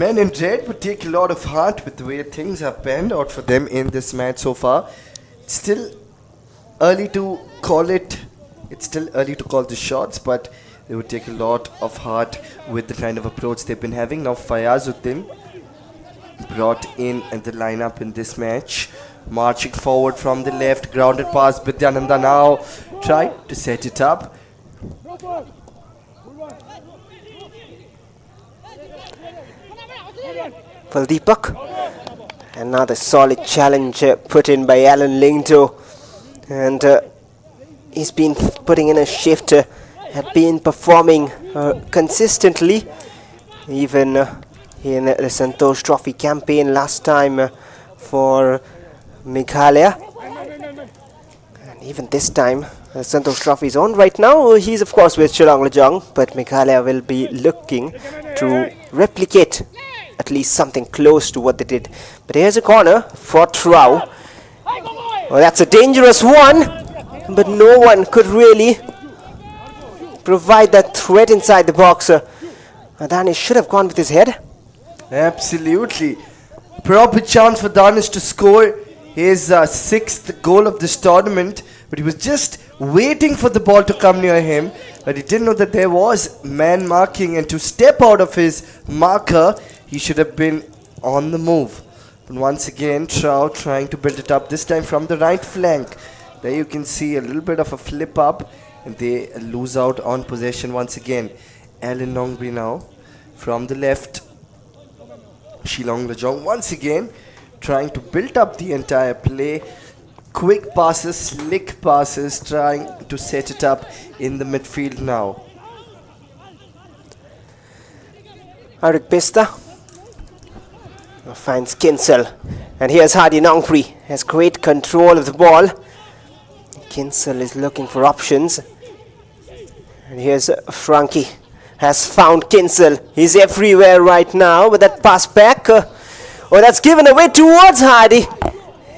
[SPEAKER 2] men in red would take a lot of heart with the way things have panned out for them in this match so far. It's still early to call it. It's still early to call the shots, but they would take a lot of heart with the kind of approach they've been having. Now Fayazuddin brought in the lineup in this match. Marching forward from the left, grounded pass. Vidyananda now tried to set it up.
[SPEAKER 1] Well, Deepak, another solid challenge put in by Alan Lingdo, and he's been putting in a shift, had been performing consistently, even in the Santosh Trophy campaign last time for Meghalaya, and even this time Santosh Trophy is on right now. He's of course with Shillong Lajong, but Meghalaya will be looking to replicate at least something close to what they did. But here's a corner for TRAU. Oh, that's a dangerous one, but no one could really provide that threat inside the box. Danish should have gone with his head.
[SPEAKER 2] Absolutely. Proper chance for Danish to score his sixth goal of this tournament, but he was just waiting for the ball to come near him, but he didn't know that there was man marking, and to step out of his marker, he should have been on the move. But once again, TRAU trying to build it up, this time from the right flank. There you can see a little bit of a flip up, and they lose out on possession once again. Alan Longby now from the left. Shillong Lajong once again trying to build up the entire play. Quick passes, slick passes, trying to set it up in the midfield now.
[SPEAKER 1] Arik Pista finds Kinsel, and here's Hardy Nongpri, has great control of the ball. Kinsel is looking for options, and here's Frankie, has found Kinsel. He's everywhere right now with that pass back. That's given away towards Hardy,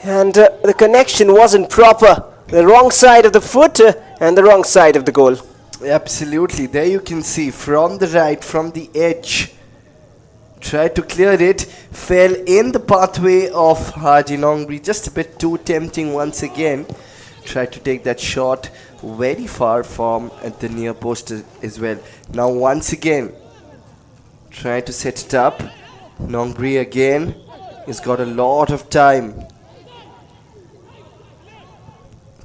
[SPEAKER 1] and the connection wasn't proper. The wrong side of the foot and the wrong side of the goal.
[SPEAKER 2] Absolutely, there you can see from the right, from the edge. Tried to clear it, fell in the pathway of Hardy Nongri, just a bit too tempting once again. Tried to take that shot very far from the near post as well. Now once again, try to set it up. Nongri again, he's got a lot of time.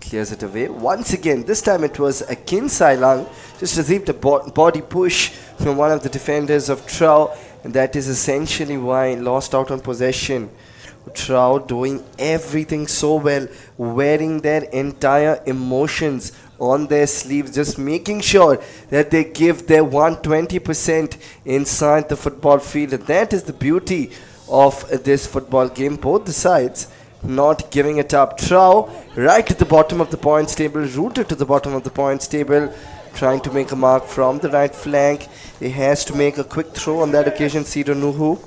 [SPEAKER 2] Clears it away. Once again, this time it was a Kin Sai Lang, just received a body push from one of the defenders of TRAU, and that is essentially why lost out on possession. TRAU doing everything so well, wearing their entire emotions on their sleeves, just making sure that they give their 120% inside the football field. And that is the beauty of this football game. Both the sides not giving it up. TRAU right at the bottom of the points table, rooted to the bottom of the points table, trying to make a mark from the right flank. He has to make a quick throw on that occasion. Sido Nuhu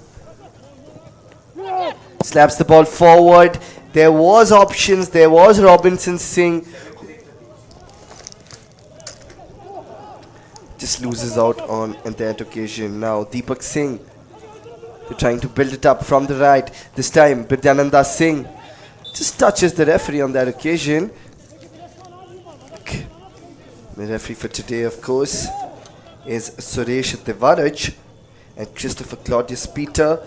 [SPEAKER 2] slaps the ball forward. There was options. There was Robinson Singh. Just loses out on that occasion. Now Deepak Singh, they're trying to build it up from the right. This time Vidyananda Singh just touches the referee on that occasion. The referee for today, of course, is Suresh Devaraj, and Christopher Claudius Peter,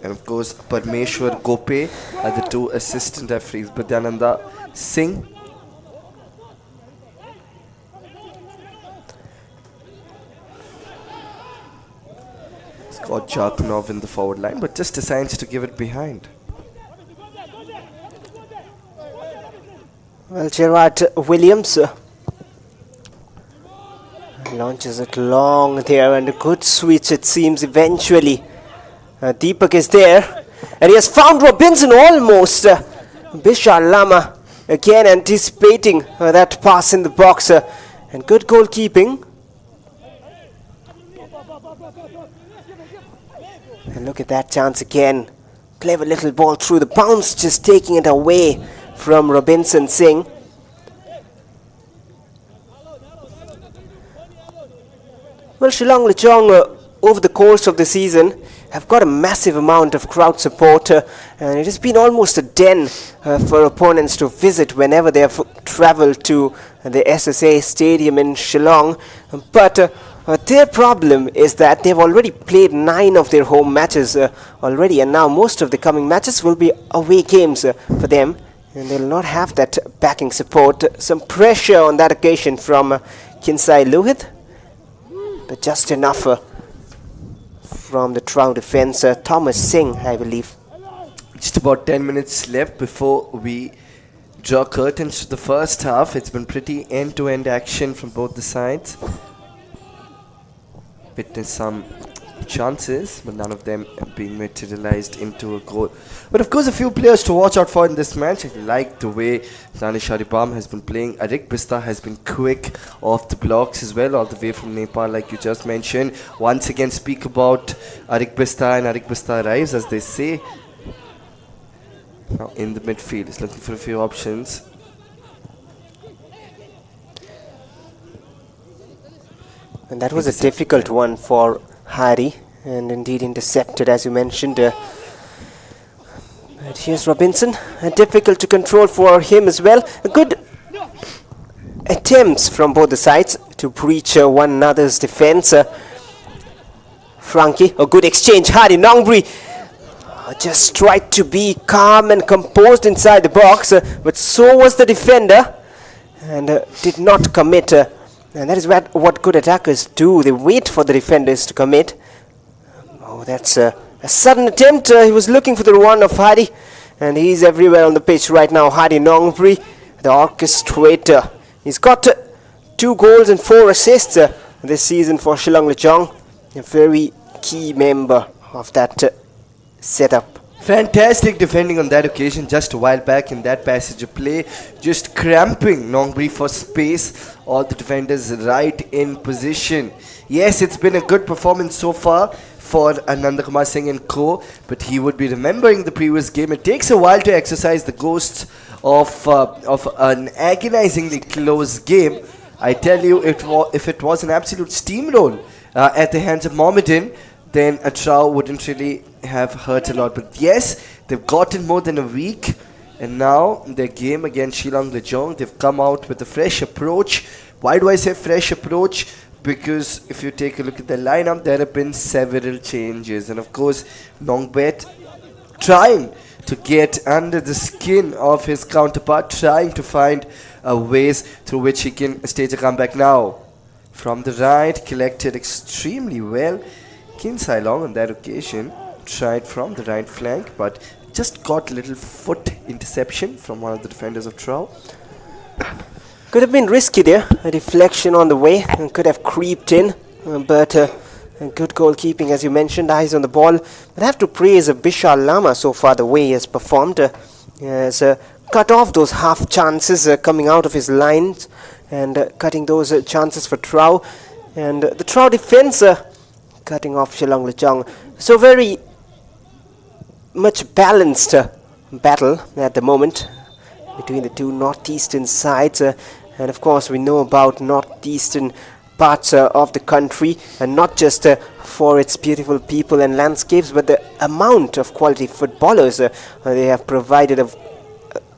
[SPEAKER 2] and of course Parmeshwar Gope are the two assistant referees. Vidyananda Singh, Scott Jarkunov in the forward line, but just decides to give it behind.
[SPEAKER 1] Well, Gerard Williams launches it long there, and a good switch it seems eventually. Deepak is there, and he has found Robinson almost. Bishal Lama again anticipating that pass in the box, and good goalkeeping. And look at that chance again. Clever little ball through the bounce, just taking it away from Robinson Singh. Well, Shillong Lajong over the course of the season have got a massive amount of crowd support, and it has been almost a den for opponents to visit whenever they have travelled to the SSA Stadium in Shillong. But their problem is that they've already played 9 of their home matches already, and now most of the coming matches will be away games for them, and they'll not have that backing support. Some pressure on that occasion from Kinsai Lohit, but just enough from the TRAU defence. Thomas Singh, I believe.
[SPEAKER 2] Just about 10 minutes left before we draw curtains to the first half. It's been pretty end-to-end action from both the sides. Witnessed some chances, but none of them being materialized into a goal. But of course, a few players to watch out for in this match. I like the way Danish Haribam has been playing. Arik Bista has been quick off the blocks as well, all the way from Nepal, like you just mentioned. Once again, speak about Arik Bista, and Arik Bista arrives, as they say. Now in the midfield, he's looking for a few options.
[SPEAKER 1] And that was a difficult one for Hari, and indeed intercepted, as you mentioned. But here's Robinson, difficult to control for him as well. Good attempts from both the sides to breach one another's defence. Frankie, a good exchange. Hari Nongri just tried to be calm and composed inside the box, but so was the defender, and did not commit. And that is what good attackers do. They wait for the defenders to commit. Oh, that's a sudden attempt. He was looking for the one of Hari, and he's everywhere on the pitch right now. Hari Nongpri, the orchestrator. He's got 2 goals and 4 assists this season for Shillong Lajong. A very key member of that setup.
[SPEAKER 2] Fantastic defending on that occasion, just a while back in that passage of play, just cramping Nongri for space, all the defenders right in position. Yes, it's been a good performance so far for Anandakumar Singh and co, but he would be remembering the previous game. It takes a while to exercise the ghosts of an agonizingly close game. I tell you, if it was an absolute steamroll at the hands of Mohammedan, then a TRAU wouldn't really have hurt a lot. But yes, they've gotten more than a week, and now their game against Shillong Lajong, they've come out with a fresh approach. Why do I say fresh approach? Because if you take a look at the lineup, there have been several changes, and of course Nongbet trying to get under the skin of his counterpart, trying to find ways through which he can stage a comeback now. From the right, collected extremely well. Shillong on that occasion tried from the right flank, but just got a little foot interception from one of the defenders of TRAU.
[SPEAKER 1] Could have been risky there, a deflection on the way, and could have creeped in, but good goalkeeping, as you mentioned, eyes on the ball. But I have to praise Bishal Lama so far, the way he has performed. He has cut off those half chances coming out of his lines, and cutting those chances for TRAU. And the TRAU defence cutting off Shillong Lajong. So very much balanced battle at the moment between the two northeastern sides. And of course we know about northeastern parts of the country, and not just for its beautiful people and landscapes, but the amount of quality footballers they have provided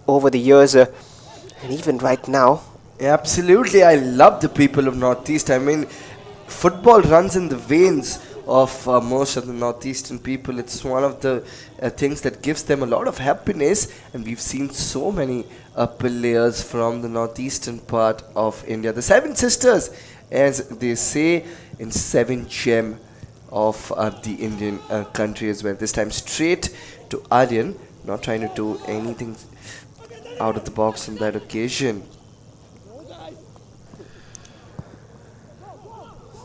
[SPEAKER 1] over the years, and even right now.
[SPEAKER 2] Absolutely, I love the people of Northeast. I mean, football runs in the veins of most of the northeastern people. It's one of the things that gives them a lot of happiness, and we've seen so many players from the northeastern part of India. The 7 sisters, as they say, in 7 gem of the Indian country as well. This time straight to Aryan, not trying to do anything out of the box on that occasion.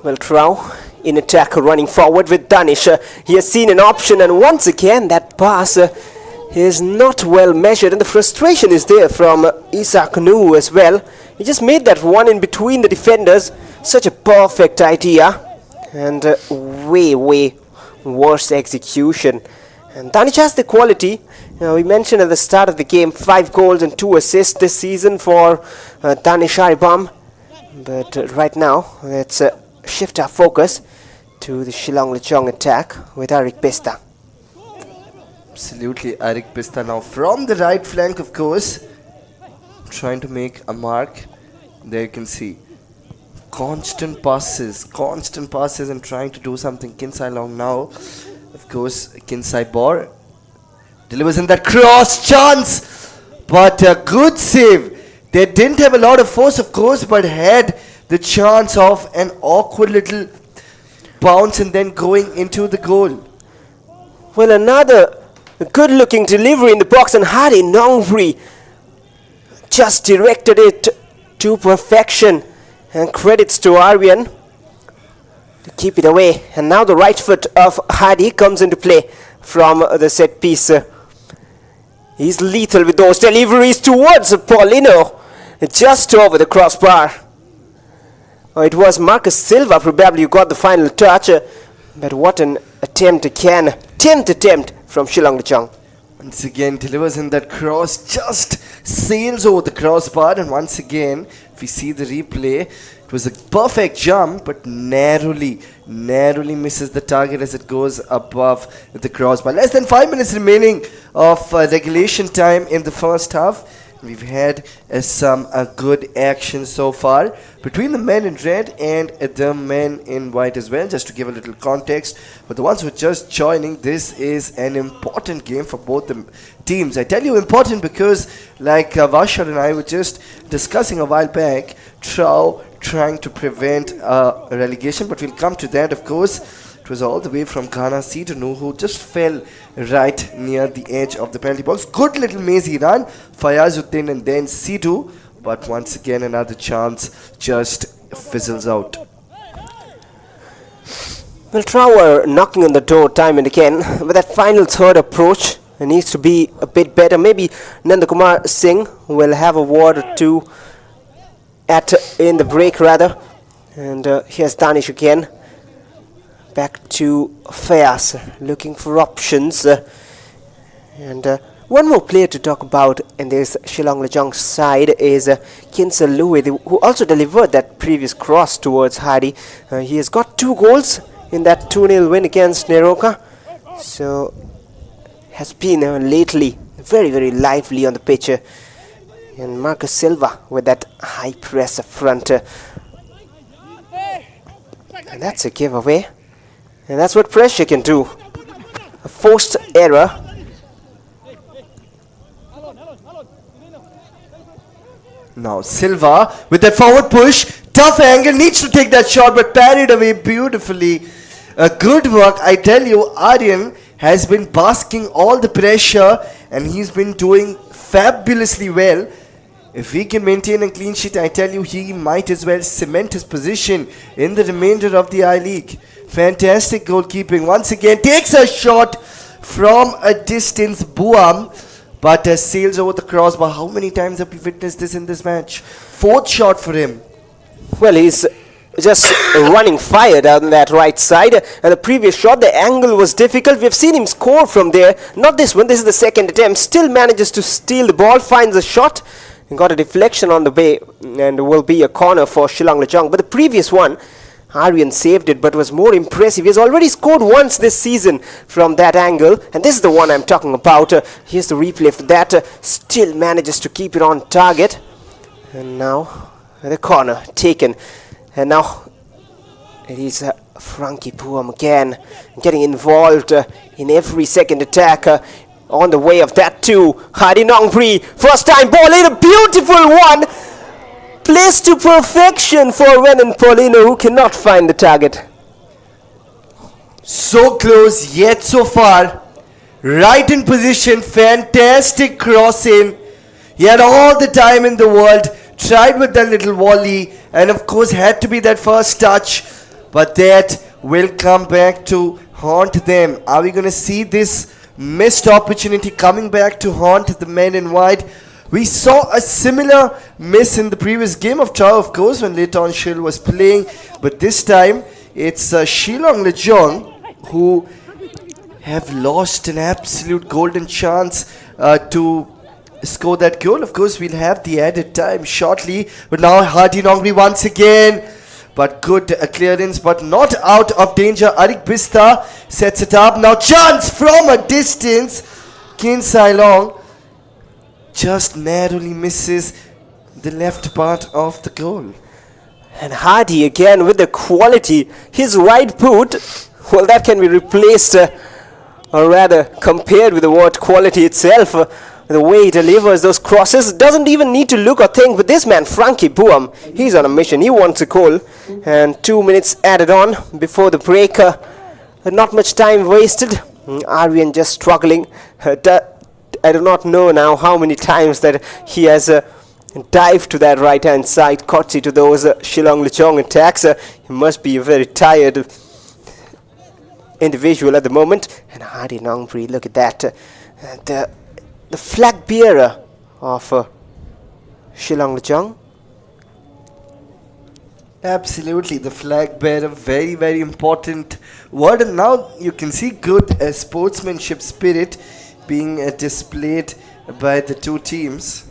[SPEAKER 1] Well, TRAU in attack, running forward with Danish. He has seen an option, and once again that pass is not well measured, and the frustration is there from Isak Nu as well. He just made that one in between the defenders. Such a perfect idea, and way worse execution. And Danish has the quality. We mentioned at the start of the game 5 goals and 2 assists this season for Danish Haribam. But right now, let's shift our focus to the Shillong Lajong attack with Arik Pista.
[SPEAKER 2] Absolutely, Arik Pista now from the right flank, of course, trying to make a mark. There you can see constant passes and trying to do something. Kinsai Long now, of course, Kinsai Bor delivers in that cross chance, but a good save. They didn't have a lot of force, of course, but had the chance of an awkward little bounce and then going into the goal.
[SPEAKER 1] Well, another good-looking delivery in the box, and Hardy Nongri just directed it to perfection. And credits to Aryan to keep it away. And now the right foot of Hardy comes into play from the set piece. He's lethal with those deliveries towards Paulino, just over the crossbar. It was Marcus Silva probably who got the final touch, but what an attempt again. 10th attempt from Shillong Lajong.
[SPEAKER 2] Once again delivers in that cross, just sails over the crossbar, and once again, if we see the replay, it was a perfect jump, but narrowly misses the target as it goes above the crossbar. Less than 5 minutes remaining of regulation time in the first half. We've had some good action so far between the men in red and the men in white as well. Just to give a little context, for the ones who are just joining, this is an important game for both the teams. I tell you important because, like Vashar and I were just discussing a while back, TRAU trying to prevent relegation, but we'll come to that, of course. It was all the way from Ghana, Sidonu, who just fell right near the edge of the penalty box. Good little mazy run, Fayazuddin and then Sidhu, but once again another chance just fizzles out.
[SPEAKER 1] Well, TRAU are knocking on the door time and again, but that final third approach needs to be a bit better. Maybe Nandakumar Singh will have a word or two in the break rather. And here's Danish again. Back to Fayaz, looking for options. And one more player to talk about in this Shillong Lajong side is Kinsa Louis, who also delivered that previous cross towards Hardy. He has got 2 goals in that 2-0 win against Neroka. So has been lately very lively on the pitch. And Marcus Silva with that high press up front. And that's a giveaway. And that's what pressure can do. A forced error.
[SPEAKER 2] Now Silva with that forward push, tough angle, needs to take that shot but parried away beautifully. Good work, I tell you. Aryan has been basking all the pressure and he's been doing fabulously well. If he can maintain a clean sheet, I tell you, he might as well cement his position in the remainder of the I-League. Fantastic goalkeeping. Once again, takes a shot from a distance, Buam, but sails over the crossbar. How many times have we witnessed this in this match? 4th shot for him.
[SPEAKER 1] Well, he's just running fire down that right side. And the previous shot, the angle was difficult. We've seen him score from there. Not this one, this is the second attempt. Still manages to steal the ball, finds a shot. And got a deflection on the way and will be a corner for Shillong Lajong. But the previous one, Aryan saved it, but was more impressive. He's already scored once this season from that angle, and this is the one I'm talking about. Here's the replay for that. Still manages to keep it on target. And now the corner taken. And now it is Frankie Puam again getting involved in every second attack. On the way of that too, Hardy Nongpri, first time ball in, a beautiful one, placed to perfection for Renan Paulino, who cannot find the target.
[SPEAKER 2] So close yet so far, right in position, fantastic crossing. He had all the time in the world, tried with that little volley, and of course had to be that first touch, but that will come back to haunt them. Are we going to see this missed opportunity coming back to haunt the men in white? We saw a similar miss in the previous game of TRAU, of course, when Leighton Shill was playing, but this time it's Shillong Lajong who have lost an absolute golden chance to score that goal. Of course, we'll have the added time shortly, but now Hardy Nongri once again but good clearance, but not out of danger. Arik Bista sets it up. Now chance from a distance. Shillong just narrowly misses the left part of the goal.
[SPEAKER 1] And Hardy again with the quality. His right boot, well, that can be replaced, or rather compared with the word quality itself. The way he delivers those crosses, doesn't even need to look or think. But this man, Frankie Buam, he's on a mission. He wants a goal. And 2 minutes added on before the break. Not much time wasted. Aryan just struggling. I do not know now how many times that he has dived to that right hand side, courtesy to those Shillong Lajong attacks. He must be a very tired individual at the moment. And Hardy Nongpri, look at that. The flag bearer of Shillong Lajong.
[SPEAKER 2] Absolutely, the flag bearer, very, very important word. And now you can see good sportsmanship spirit being displayed by the two teams.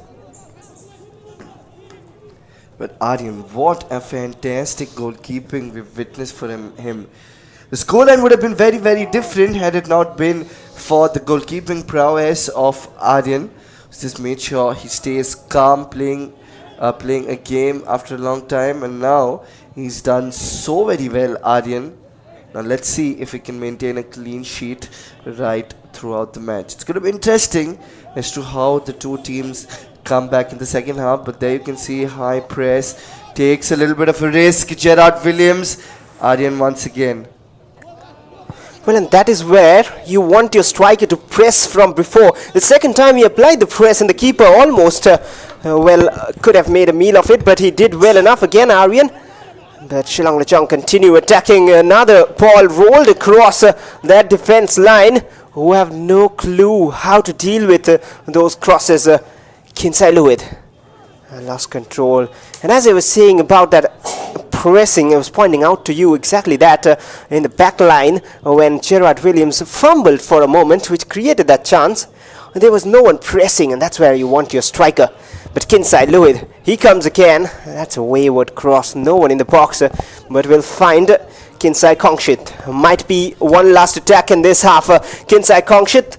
[SPEAKER 2] But Aryan, what a fantastic goalkeeping we've witnessed from him. The scoreline would have been very, very different had it not been for the goalkeeping prowess of Aryan. Just made sure he stays calm, playing a game after a long time, and now he's done so very well, Aryan. Now let's see if he can maintain a clean sheet right throughout the match. It's going to be interesting as to how the two teams come back in the second half, but there you can see high press, takes a little bit of a risk. Gerard Williams, Aryan once again.
[SPEAKER 1] Well, and that is where you want your striker to press from before. The second time he applied the press and the keeper almost, could have made a meal of it, but he did well enough again, Aryan. But Shillong Lajong continue attacking. Another ball rolled across that defense line, who have no clue how to deal with those crosses. Kinsai Luid lost control. And as I was saying about that pressing, I was pointing out to you exactly that in the back line when Gerard Williams fumbled for a moment, which created that chance. There was no one pressing, and that's where you want your striker. But Kinsai Luid, he comes again. That's a wayward cross. No one in the box, but we'll find Kinsai Kongshit. Might be one last attack in this half. Kinsai Kongshit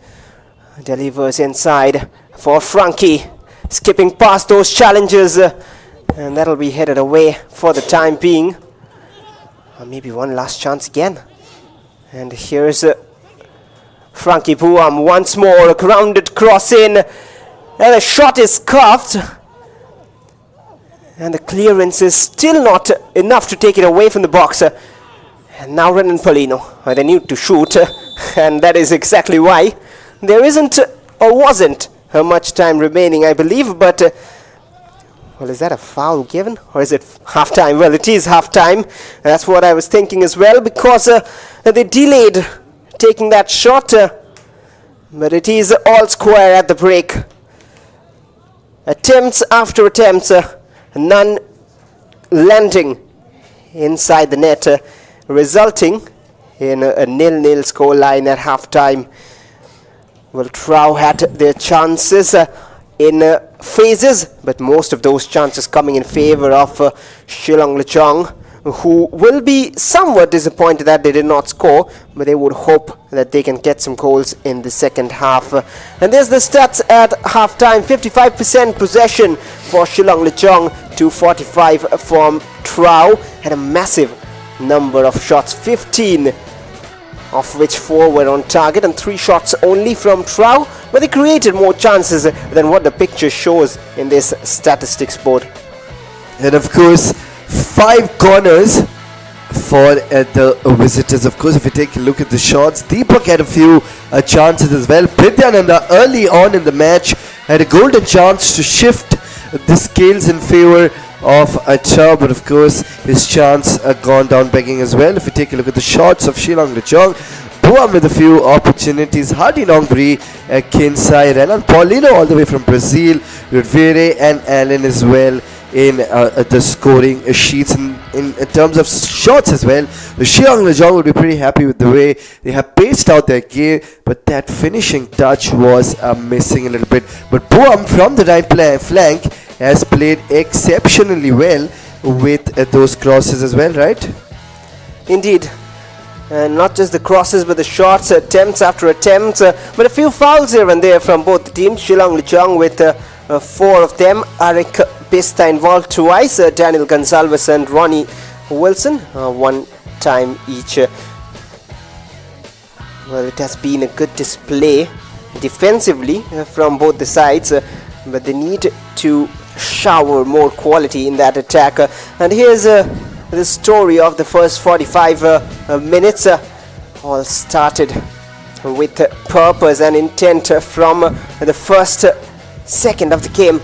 [SPEAKER 1] delivers inside for Frankie, skipping past those challenges, and that'll be headed away for the time being. Or maybe one last chance again. And here's Frankie Buam once more, a grounded cross in, and the shot is cuffed, and the clearance is still not enough to take it away from the box. And now Renan Polino, they need to shoot, and that is exactly why. There isn't or wasn't much time remaining, I believe, but well, is that a foul given, or is it half-time? Well, it is half-time. That's what I was thinking as well, because they delayed taking that shot, but it is all square at the break. Attempts after attempts, none landing inside the net, resulting in a 0-0 scoreline at half-time. Well, TRAU had their chances in phases, but most of those chances coming in favor of Shillong Lajong, who will be somewhat disappointed that they did not score, but they would hope that they can get some goals in the second half. And there's the stats at halftime: 55% possession for Shillong Lajong to 45 from TRAU, had a massive number of shots, 15 of which 4 were on target and 3 shots only from TRAU, but they created more chances than what the picture shows in this statistics board.
[SPEAKER 2] And of course, 5 corners for the visitors. Of course, if you take a look at the shots, Deepak had a few chances as well. Prityananda early on in the match had a golden chance to shift the scales in favor of TRAU, but of course his chance gone down begging as well. If you take a look at the shots of Shillong Lajong, Buam with a few opportunities, Hardy Nongbri, Kinsai, Renan Paulino all the way from Brazil, Rivere and Allen as well in the scoring sheets. In terms of shots as well, the Shillong Lajong will be pretty happy with the way they have paced out their game, but that finishing touch was missing a little bit. But Buam from the right flank has played exceptionally well, with those crosses as well, right?
[SPEAKER 1] Indeed. And not just the crosses, but the shots, attempts after attempts, but a few fouls here and there from both the teams. Shillong Lajong with 4 of them. Arik Pista involved twice. Daniel Gonsalves and Ronnie Wilson, 1 time each. Well, it has been a good display defensively from both the sides, but they need to shower more quality in that attack. And here's the story of the first 45 minutes. All started with purpose and intent from the first second of the game.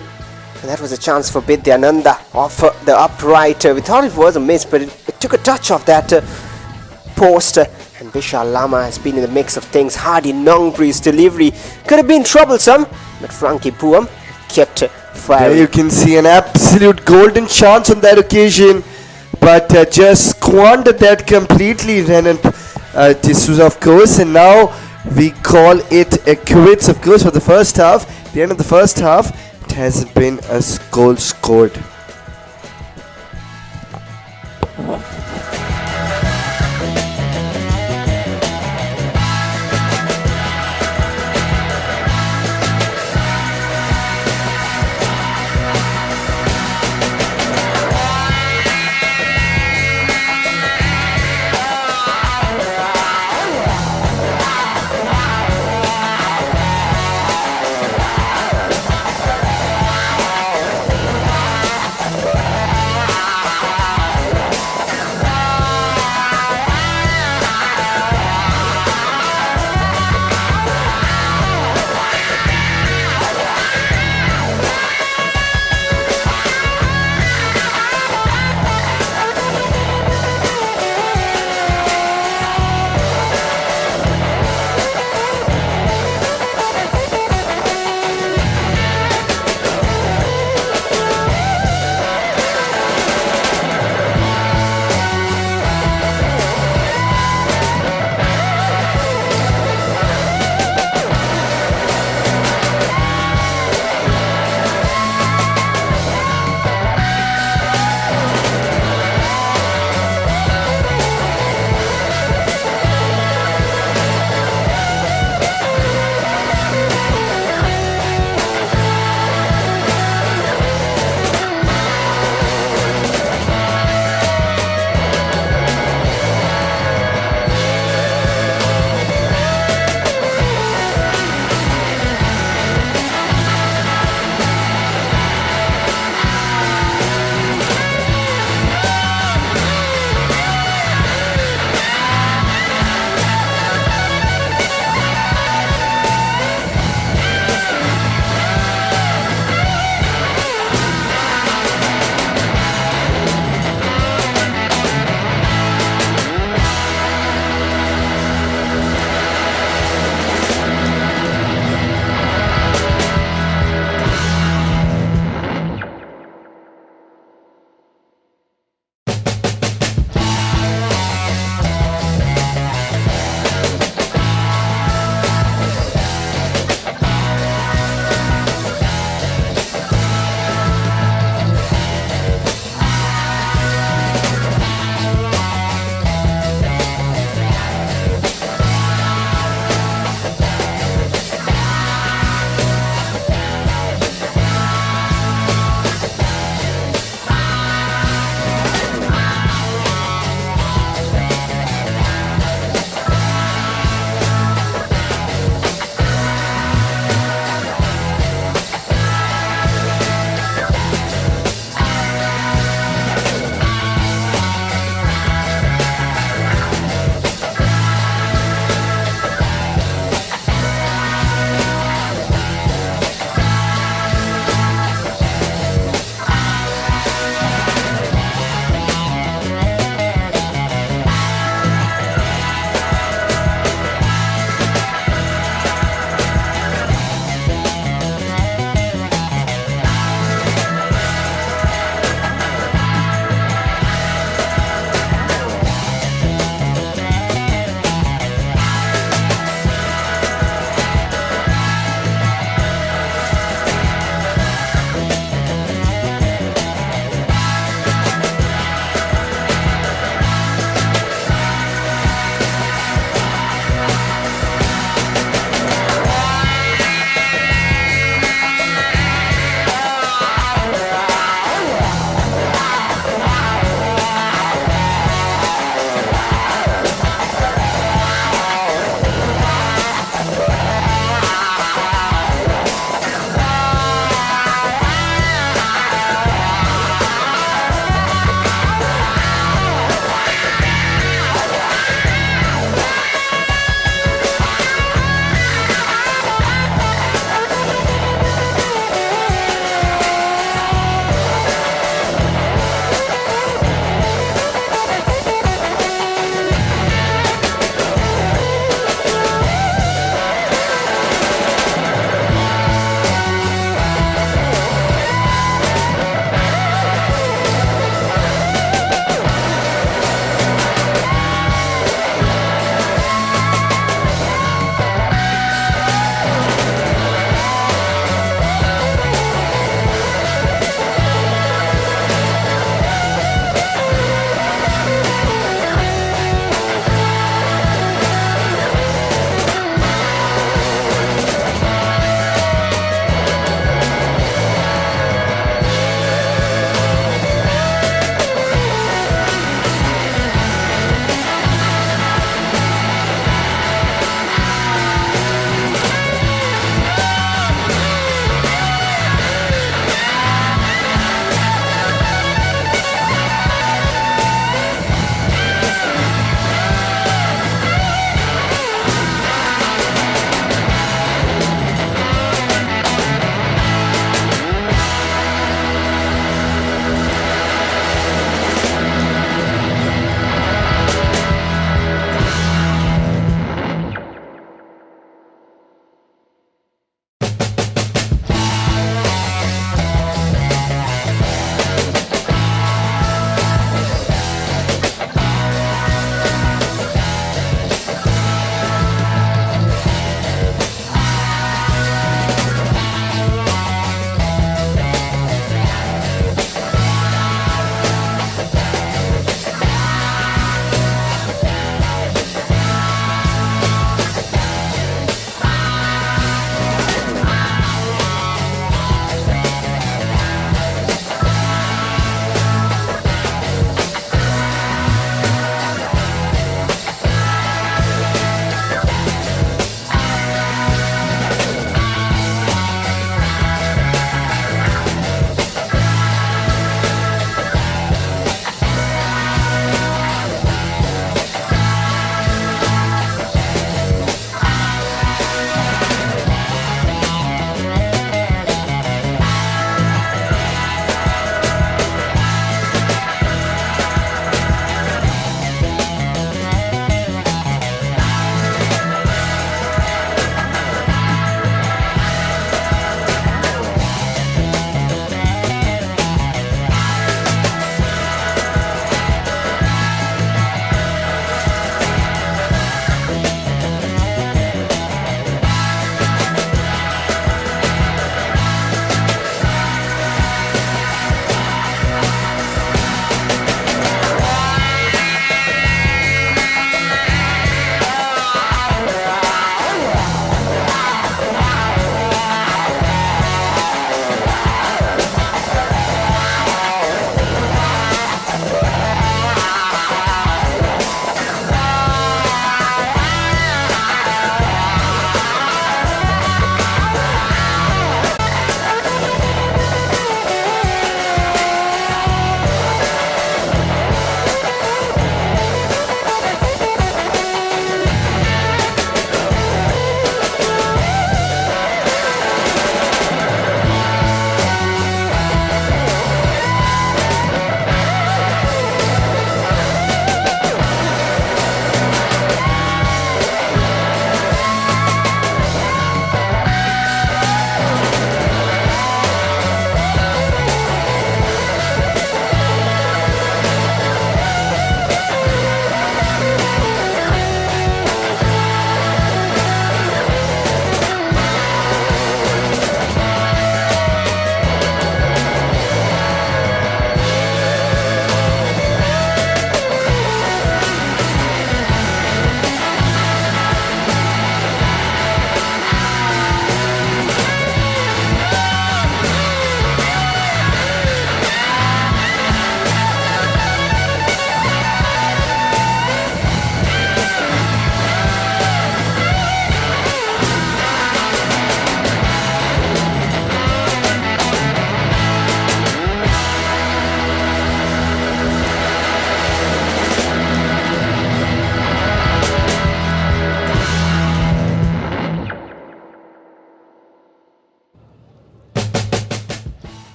[SPEAKER 1] And that was a chance for Bidyananda off the upright. We thought it was a miss, but it took a touch of that post. And Vishal Lama has been in the mix of things. Hardy Nongbri's delivery could have been troublesome, but Frankie Puam kept firing.
[SPEAKER 2] There you can see an absolute golden chance on that occasion, but just squandered that completely. Renan D'Souza, of course, and now we call it a quits, of course, for the first half. At the end of the first half, it hasn't been a goal scored.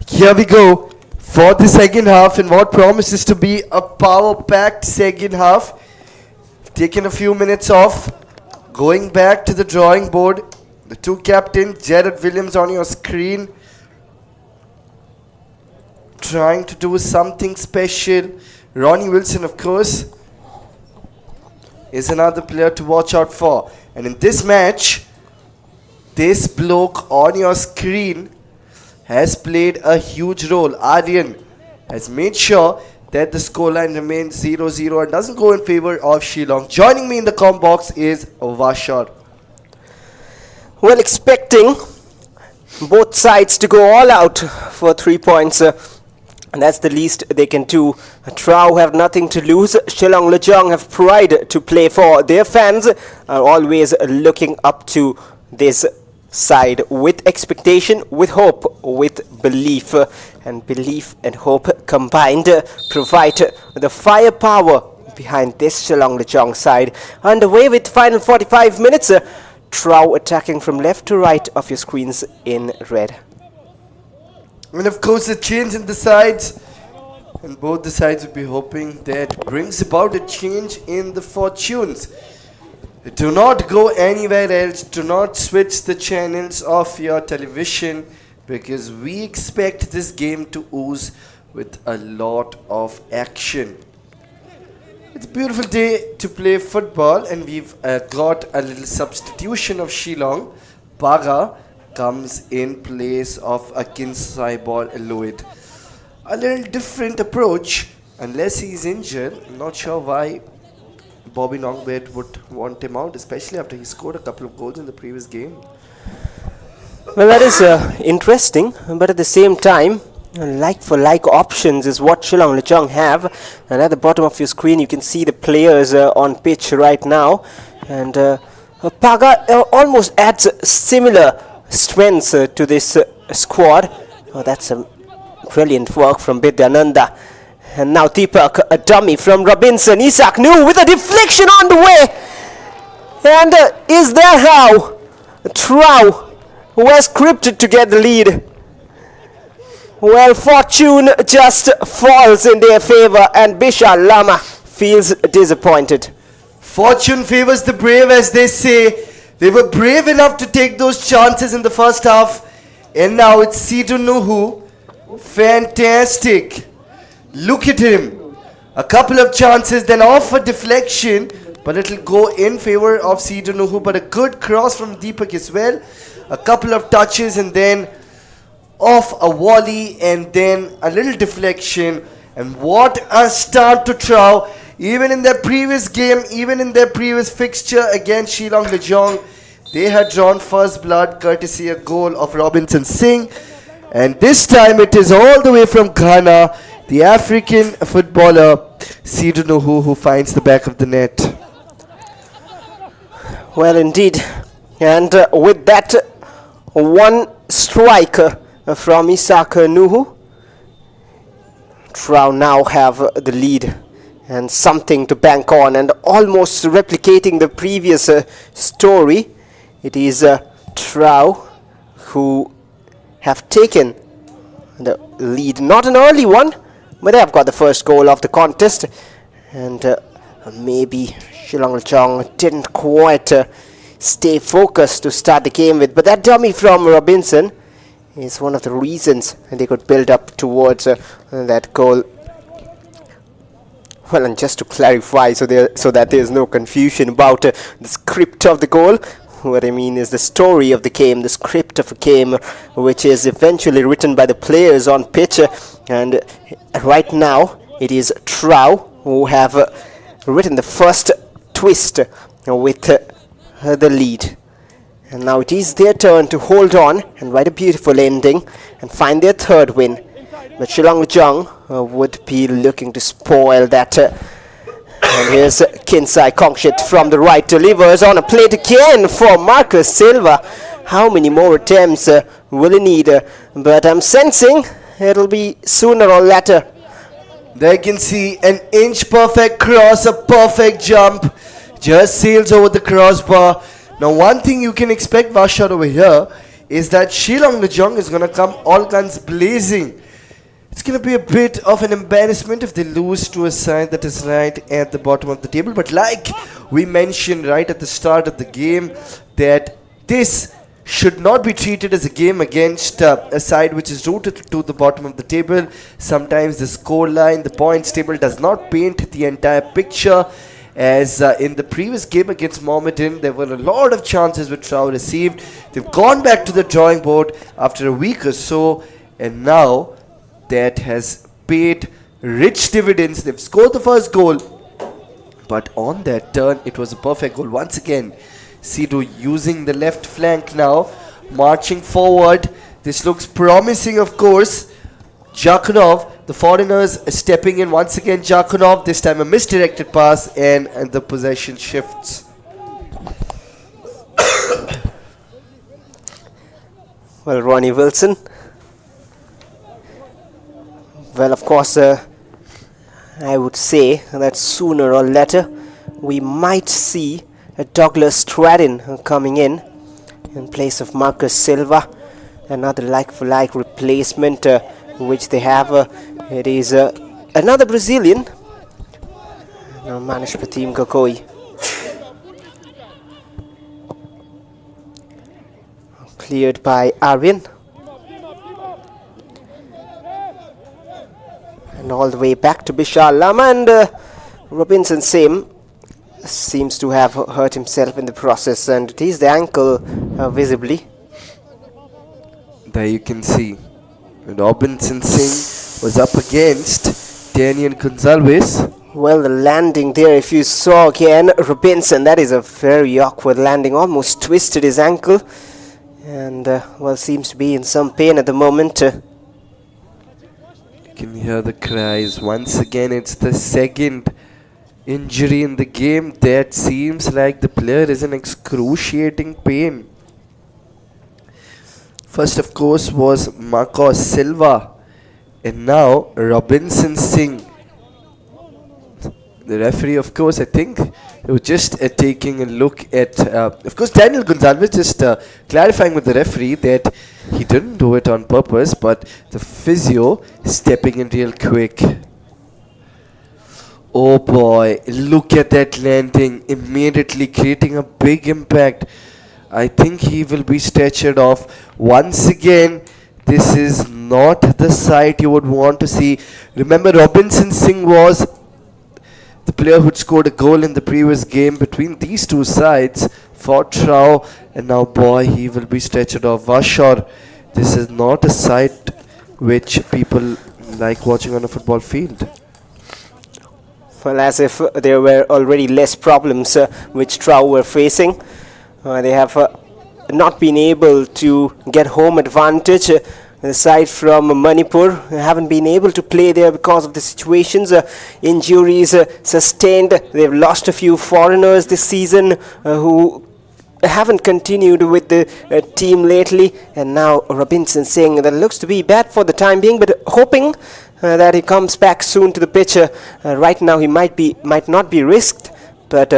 [SPEAKER 2] Here we go for the second half in what promises to be a power-packed second half. Taking a few minutes off, going back to the drawing board. The two captains, Jared Williams on your screen, trying to do something special. Ronnie Wilson, of course, is another player to watch out for. And in this match, this bloke on your screen has played a huge role. Aryan has made sure that the scoreline remains 0-0 and doesn't go in favor of Shillong. Joining me in the comm box is Vashar.
[SPEAKER 1] Well, expecting both sides to go all out for 3 points. And that's the least they can do. TRAU have nothing to lose. Shillong Lajong have pride to play for. Their fans are always looking up to this side with expectation, with hope, with belief. And belief and hope combined provide the firepower behind this Shillong Lajong side. Underway with final 45 minutes. TRAU attacking from left to right of your screens in red.
[SPEAKER 2] And of course a change in the sides, and both the sides will be hoping that brings about a change in the fortunes. Do not go anywhere else, do not switch the channels of your television, because we expect this game to ooze with a lot of action. It's a beautiful day to play football, and we've got a little substitution of Shillong. Baga comes in place of a Kinsai-ball Lloyd. A little different approach, unless he's injured. I'm not sure why Bobby Nongbet would want him out, especially after he scored a couple of goals in the previous game.
[SPEAKER 1] Well, that is interesting, but at the same time, like-for-like options is what Shillong Lajong have. And at the bottom of your screen, you can see the players on pitch right now. And Paga almost adds similar strengths to this squad. Oh, that's a brilliant work from Bidyananda. And now Deepak, a dummy from Robinson. Isak Nu with a deflection on the way. And is that how TRAU, who has scripted to get the lead? Well, fortune just falls in their favor, and Bishal Lama feels disappointed.
[SPEAKER 2] Fortune favors the brave, as they say. They were brave enough to take those chances in the first half, and now it's Sidhu Nuhu. Fantastic. Look at him. A couple of chances, then off a deflection, but it'll go in favor of Sidhu Nuhu. But a good cross from Deepak as well. A couple of touches, and then off a volley, and then a little deflection. And what a start to TRAU. Even in their previous game, even in their previous fixture against Shillong Lajong, they had drawn first blood courtesy a goal of Robinson Singh. And this time it is all the way from Ghana, the African footballer Sidhu Nuhu, who finds the back of the net.
[SPEAKER 1] Well, indeed. And with that one strike from Isak Nuhu, TRAU now have the lead and something to bank on, and almost replicating the previous story. It is TRAU who have taken the lead. Not an early one, but they have got the first goal of the contest. And maybe Shillong Lajong didn't quite stay focused to start the game with. But that dummy from Robinson is one of the reasons they could build up towards that goal. Well, and just to clarify, so that there is no confusion about the script of the goal, what I mean is the story of the game, the script of a game, which is eventually written by the players on pitch. And right now, it is TRAU who have written the first twist with the lead. And now it is their turn to hold on and write a beautiful ending and find their third win. But Shillong Lajong would be looking to spoil that. And here's Kinsai Kongshit from the right delivers on a plate again for Marcus Silva. How many more attempts will he need? But I'm sensing it'll be sooner or later.
[SPEAKER 2] There you can see an inch perfect cross, a perfect jump. Just sails over the crossbar. Now one thing you can expect, Vashar, over here is that Shillong Lajong is going to come all guns blazing. It's going to be a bit of an embarrassment if they lose to a side that is right at the bottom of the table. But like we mentioned right at the start of the game, that this should not be treated as a game against a side which is rooted to the bottom of the table. Sometimes the score line, the points table does not paint the entire picture. As in the previous game against Mohammedan, there were a lot of chances which TRAU received. They've gone back to the drawing board after a week or so, and now that has paid rich dividends. They've scored the first goal, but on that turn, it was a perfect goal. Once again, Sidhu using the left flank now, marching forward. This looks promising, of course. Jakunov, the foreigners stepping in once again. Jakunov, this time a misdirected pass, and the possession shifts.
[SPEAKER 1] Well, Ronnie Wilson. Well, of course, I would say that sooner or later we might see a Douglas Stratton coming in place of Marcus Silva. Another like-for-like replacement which they have. It is another Brazilian. Now Manish Pratim Gokoi. Cleared by Aryan. And all the way back to Bishal Lama, and Robinson Sim seems to have hurt himself in the process, and it is the ankle visibly.
[SPEAKER 2] There you can see Robinson Singh was up against Daniel Gonzalez.
[SPEAKER 1] Well, the landing there, if you saw again, Robinson, that is a very awkward landing, almost twisted his ankle, and well, seems to be in some pain at the moment.
[SPEAKER 2] You can hear the cries. Once again, it's the second injury in the game that seems like the player is in excruciating pain. First, of course, was Marcos Silva, and now Robinson Singh. The referee, of course, I think he was just taking a look at, of course, Daniel Gonzalez just clarifying with the referee that he didn't do it on purpose, but the physio stepping in real quick. Oh boy, look at that landing, immediately creating a big impact. I think he will be stretchered off. Once again, this is not the sight you would want to see. Remember, Robinson Singh was the player who scored a goal in the previous game between these two sides for TRAU, and now boy, he will be stretchered off. Vashar, this is not a sight which people like watching on a football field.
[SPEAKER 1] Well, as if there were already less problems which TRAU were facing. They have not been able to get home advantage. Aside from Manipur, haven't been able to play there because of the situations, injuries sustained. They've lost a few foreigners this season who haven't continued with the team lately. And now Robinson Singh, that looks to be bad for the time being, but hoping that he comes back soon to the pitch. Right now he might not be risked, but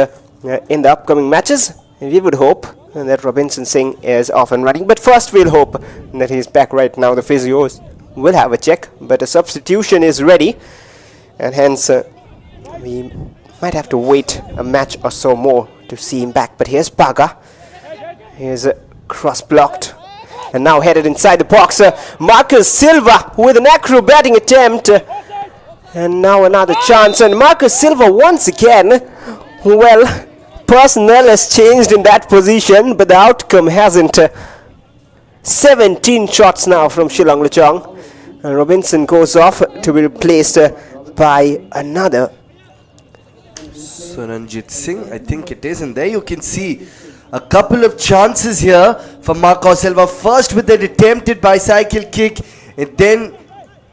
[SPEAKER 1] in the upcoming matches we would hope that Robinson Singh is off and running. But first we'll hope that he's back right now. The physios will have a check, but a substitution is ready, and hence we might have to wait a match or so more to see him back. But here's Baga. Here's cross blocked, and now headed inside the box. Marcus Silva with an acrobatic attempt, and now another chance, and Marcus Silva once again. Well, personnel has changed in that position, but the outcome hasn't. 17 shots now from Shillong Lajong, and Robinson goes off to be replaced by another
[SPEAKER 2] Suranjit Singh, I think it is, and there you can see a couple of chances here for Marcos Silva. First with that attempted bicycle kick, and then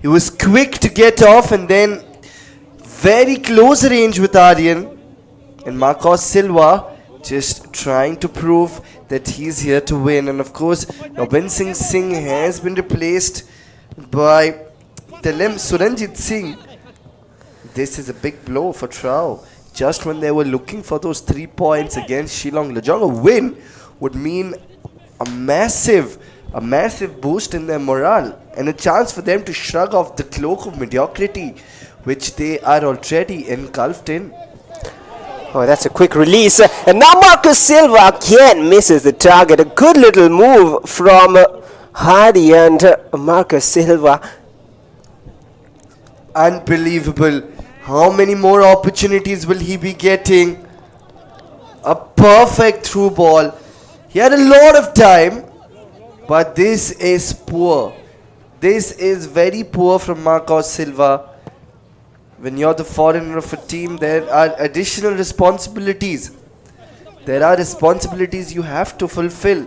[SPEAKER 2] he was quick to get off, and then very close range with Aryan. And Marcos Silva just trying to prove that he's here to win. And of course, Robinson Singh has been replaced by Telem Suranjit Singh. This is a big blow for TRAU. Just when they were looking for those 3 points against Shillong Lajong, a win would mean a massive boost in their morale and a chance for them to shrug off the cloak of mediocrity which they are already engulfed in.
[SPEAKER 1] Oh, that's a quick release. And now Marcus Silva again misses the target. A good little move from Hardy and Marcus Silva.
[SPEAKER 2] Unbelievable. How many more opportunities will he be getting? A perfect through ball. He had a lot of time, but this is poor. This is very poor from Marcos Silva. When you're the foreigner of a team, there are additional responsibilities. There are responsibilities you have to fulfill.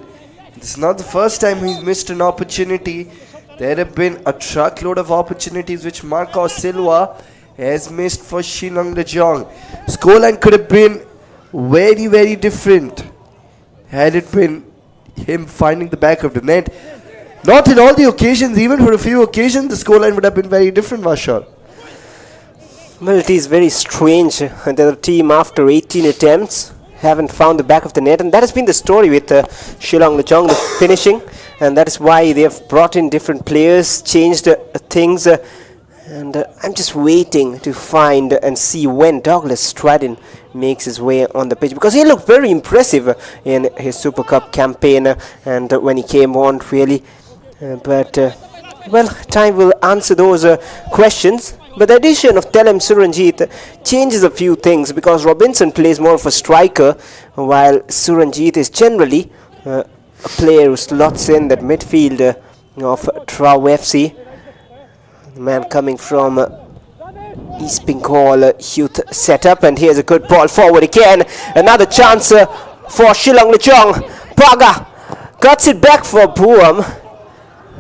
[SPEAKER 2] This is not the first time he's missed an opportunity. There have been a truckload of opportunities which Marcos Silva has missed for Shillong Lajong. Scoreline could have been very, very different had it been him finding the back of the net. Not in all the occasions, even for a few occasions, the scoreline would have been very different, Vashar.
[SPEAKER 1] Well, it is very strange that the team, after 18 attempts, haven't found the back of the net, and that has been the story with Shillong Lajong, the finishing, and that is why they have brought in different players, changed things, and I'm just waiting to find and see when Douglas Stratton makes his way on the pitch, because he looked very impressive in his Super Cup campaign and when he came on, really. Well, time will answer those questions. But the addition of Telem Suranjit changes a few things, because Robinson plays more of a striker, while Suranjit is generally a player who slots in that midfield of TRAU FC. The man coming from East Bengal youth setup, and here's a good ball forward again. Another chance for Shillong Lajong. Paga cuts it back for Buam.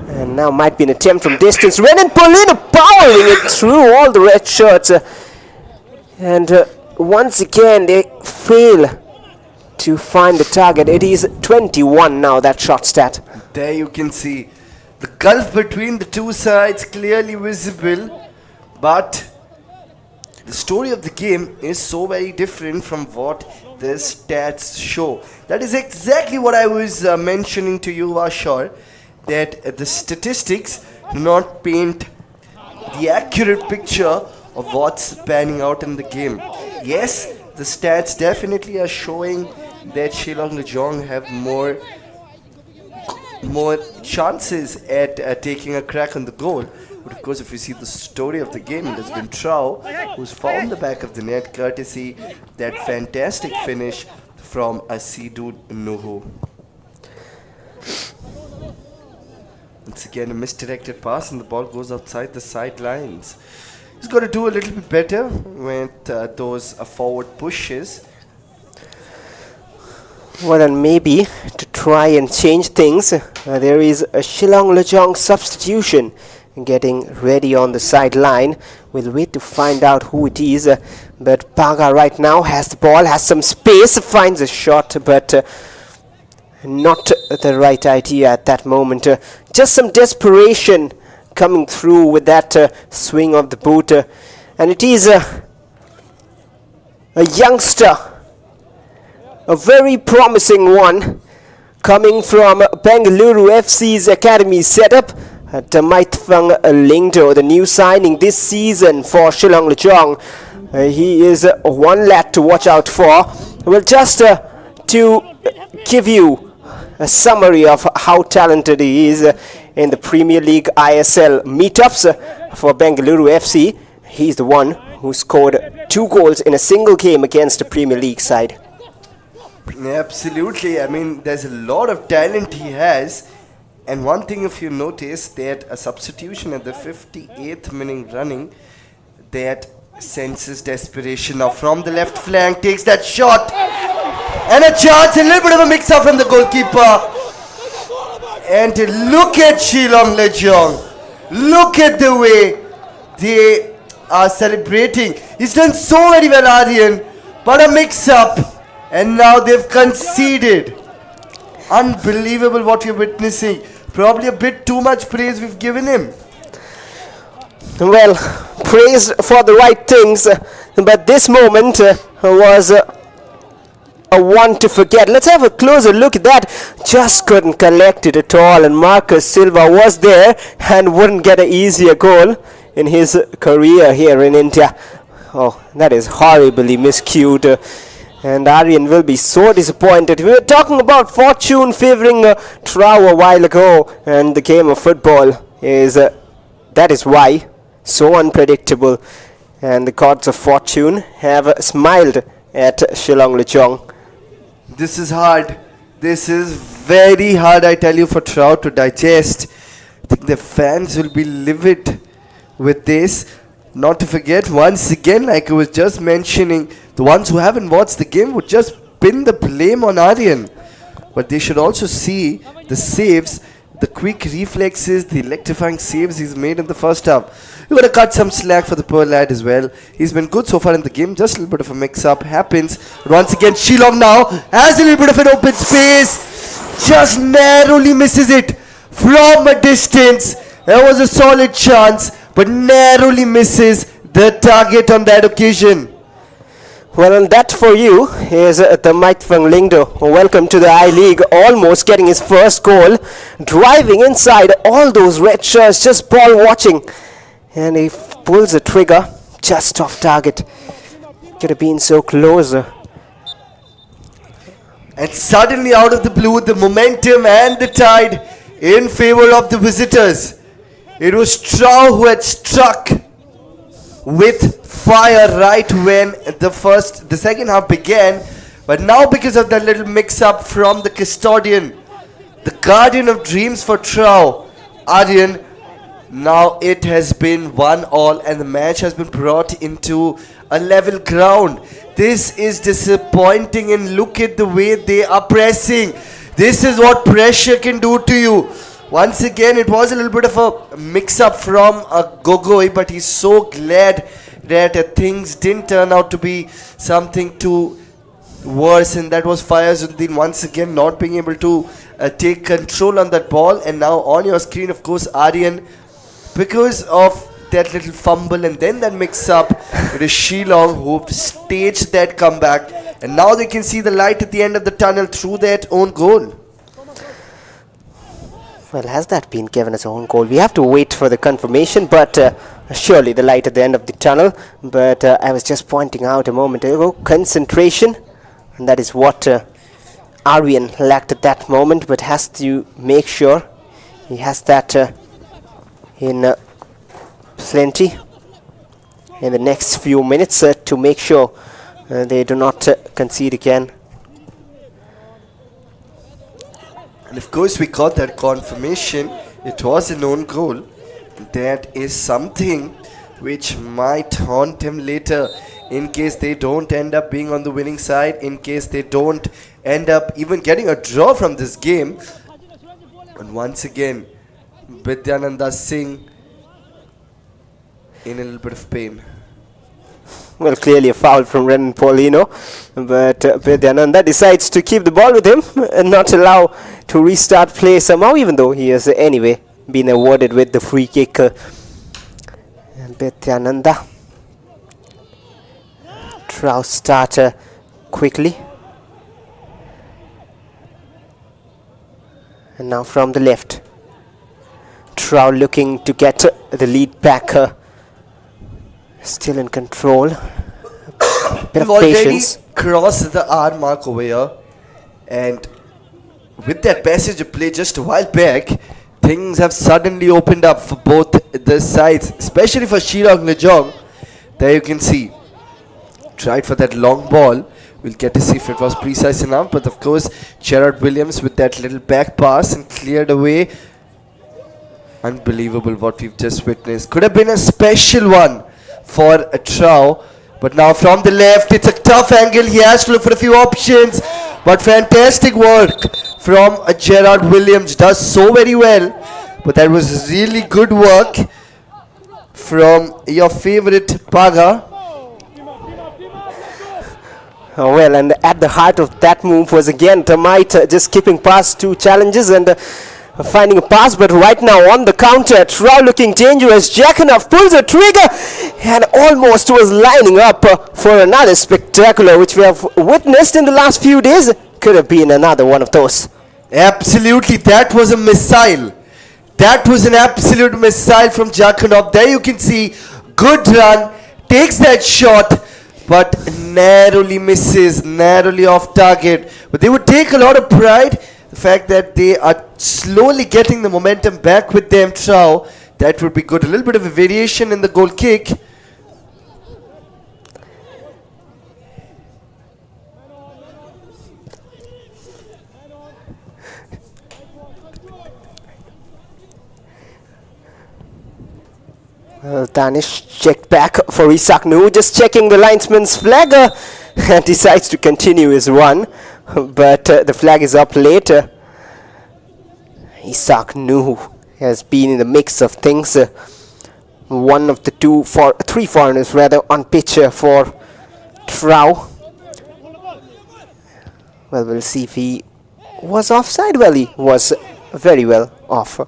[SPEAKER 1] And now might be an attempt from distance. Renan Paulino powering it through all the red shirts. And once again they fail to find the target. It is 21 now, that shot stat.
[SPEAKER 2] There you can see the gulf between the two sides clearly visible. But the story of the game is so very different from what the stats show. That is exactly what I was mentioning to you, Ashar. That the statistics do not paint the accurate picture of what's panning out in the game. Yes, the stats definitely are showing that Shillong Lajong have more chances at taking a crack on the goal. But of course, if you see the story of the game, it has been TRAU who's found the back of the net, courtesy that fantastic finish from Asidud Nuhu. Once again, a misdirected pass and the ball goes outside the sidelines. He's got to do a little bit better with those forward pushes.
[SPEAKER 1] Well, and maybe to try and change things, there is a Shillong Lajong substitution getting ready on the sideline. We'll wait to find out who it is. But Paga right now has the ball, has some space, finds a shot, but not the right idea at that moment. Just some desperation coming through with that swing of the boot. And it is a youngster, a very promising one, coming from Bengaluru FC's academy setup. Tamaithfang Lingdo, the new signing this season for Shillong Lajong. He is one lad to watch out for. Well, just to give you a summary of how talented he is in the Premier League ISL meetups for Bengaluru FC. He's the one who scored 2 goals in a single game against the Premier League side.
[SPEAKER 2] Absolutely. I mean, there's a lot of talent he has. And one thing, if you notice, that a substitution at the 58th minute running, that senses desperation. Now from the left flank, takes that shot. And a chance, a little bit of a mix-up from the goalkeeper. And look at Shillong Lajong. Look at the way they are celebrating. He's done so very well, Aryan. but a mix-up, and now they've conceded. Unbelievable what we're witnessing. Probably a bit too much praise we've given him.
[SPEAKER 1] Well, praised for the right things, but this moment was a one to forget. Let's have a closer look at that. Just couldn't collect it at all, and Marcus Silva was there and wouldn't get an easier goal in his career here in India. Oh, that is horribly miscued. And Aryan will be so disappointed. We were talking about fortune favouring TRAU a while ago, and the game of football is that is why so unpredictable. And the gods of fortune have smiled at Shillong Lajong.
[SPEAKER 2] This is hard. This is very hard, I tell you, for TRAU to digest. I think the fans will be livid with this. Not to forget, once again, like I was just mentioning, the ones who haven't watched the game would just pin the blame on Aryan. But they should also see the saves, the quick reflexes, the electrifying saves he's made in the first half. You've got to cut some slack for the poor lad as well. He's been good so far in the game. Just a little bit of a mix-up happens. Once again, Shillong now has a little bit of an open space. Just narrowly misses it from a distance. There was a solid chance, but narrowly misses the target on that occasion.
[SPEAKER 1] Well, and that for you is the Mike Van Lingdo. Welcome to the I-League, almost getting his first goal, driving inside all those red shirts, just ball watching, and he pulls the trigger just off target. Could have been so close.
[SPEAKER 2] And suddenly out of the blue, the momentum and the tide in favor of the visitors. It was TRAU who had struck with fire right when the second half began, but now because of that little mix-up from the custodian, the guardian of dreams for TRAU, Aryan, now it has been 1-1 and the match has been brought into a level ground. This is disappointing, and look at the way they are pressing. This is what pressure can do to you. Once again, it was a little bit of a mix-up from Gogoi, but he's so glad that things didn't turn out to be something too worse, and that was Fayazuddin once again not being able to take control on that ball. And now on your screen, of course, Aryan, because of that little fumble and then that mix-up, it is Shillong who staged that comeback, and now they can see the light at the end of the tunnel through that own goal.
[SPEAKER 1] Well, has that been given as a own goal? We have to wait for the confirmation, but surely the light at the end of the tunnel. But I was just pointing out a moment ago, concentration, and that is what Aryan lacked at that moment, but has to make sure he has that in plenty in the next few minutes to make sure they do not concede again.
[SPEAKER 2] And of course, we got that confirmation. It was a known goal. That is something which might haunt him later, in case they don't end up being on the winning side, in case they don't end up even getting a draw from this game. And once again, Vidyananda Singh in a little bit of pain.
[SPEAKER 1] Well, clearly a foul from Renan Paulino, but Vidyananda decides to keep the ball with him and not allow to restart play somehow, even though he has anyway been awarded with the free kick. And Vidyananda, TRAU starter quickly. And now from the left, TRAU looking to get the lead back. Still in control. Bit of patience.
[SPEAKER 2] Crossed the hour mark over here, and with that passage of play just a while back, things have suddenly opened up for both the sides, especially for Shillong Lajong. There you can see, tried for that long ball. We'll get to see if it was precise enough, but of course Gerard Williams with that little back pass and cleared away. Unbelievable what we've just witnessed. Could have been a special one for a TRAU, but now from the left, it's a tough angle. He has to look for a few options, but fantastic work from Gerard Williams. Does so very well, but that was really good work from your favorite Paga.
[SPEAKER 1] Well, and at the heart of that move was again Termite just skipping past two challenges and finding a pass, but right now on the counter, TRAU looking dangerous. Jakanov pulls a trigger and almost was lining up for another spectacular, which we have witnessed in the last few days. Could have been another one of those.
[SPEAKER 2] Absolutely, that was a missile. That was an absolute missile from Jakanov. There you can see, good run, takes that shot, but narrowly misses, narrowly off target. But they would take a lot of pride. The fact that they are slowly getting the momentum back with them, TRAU, that would be good. A little bit of a variation in the goal kick.
[SPEAKER 1] Danish checked back for Isak Nu, just checking the linesman's flag and decides to continue his run. But the flag is up later. Isak Nu has been in the mix of things. One of the three foreigners rather on pitch for TRAU. Well, we'll see if he was offside. Well, he was very well off.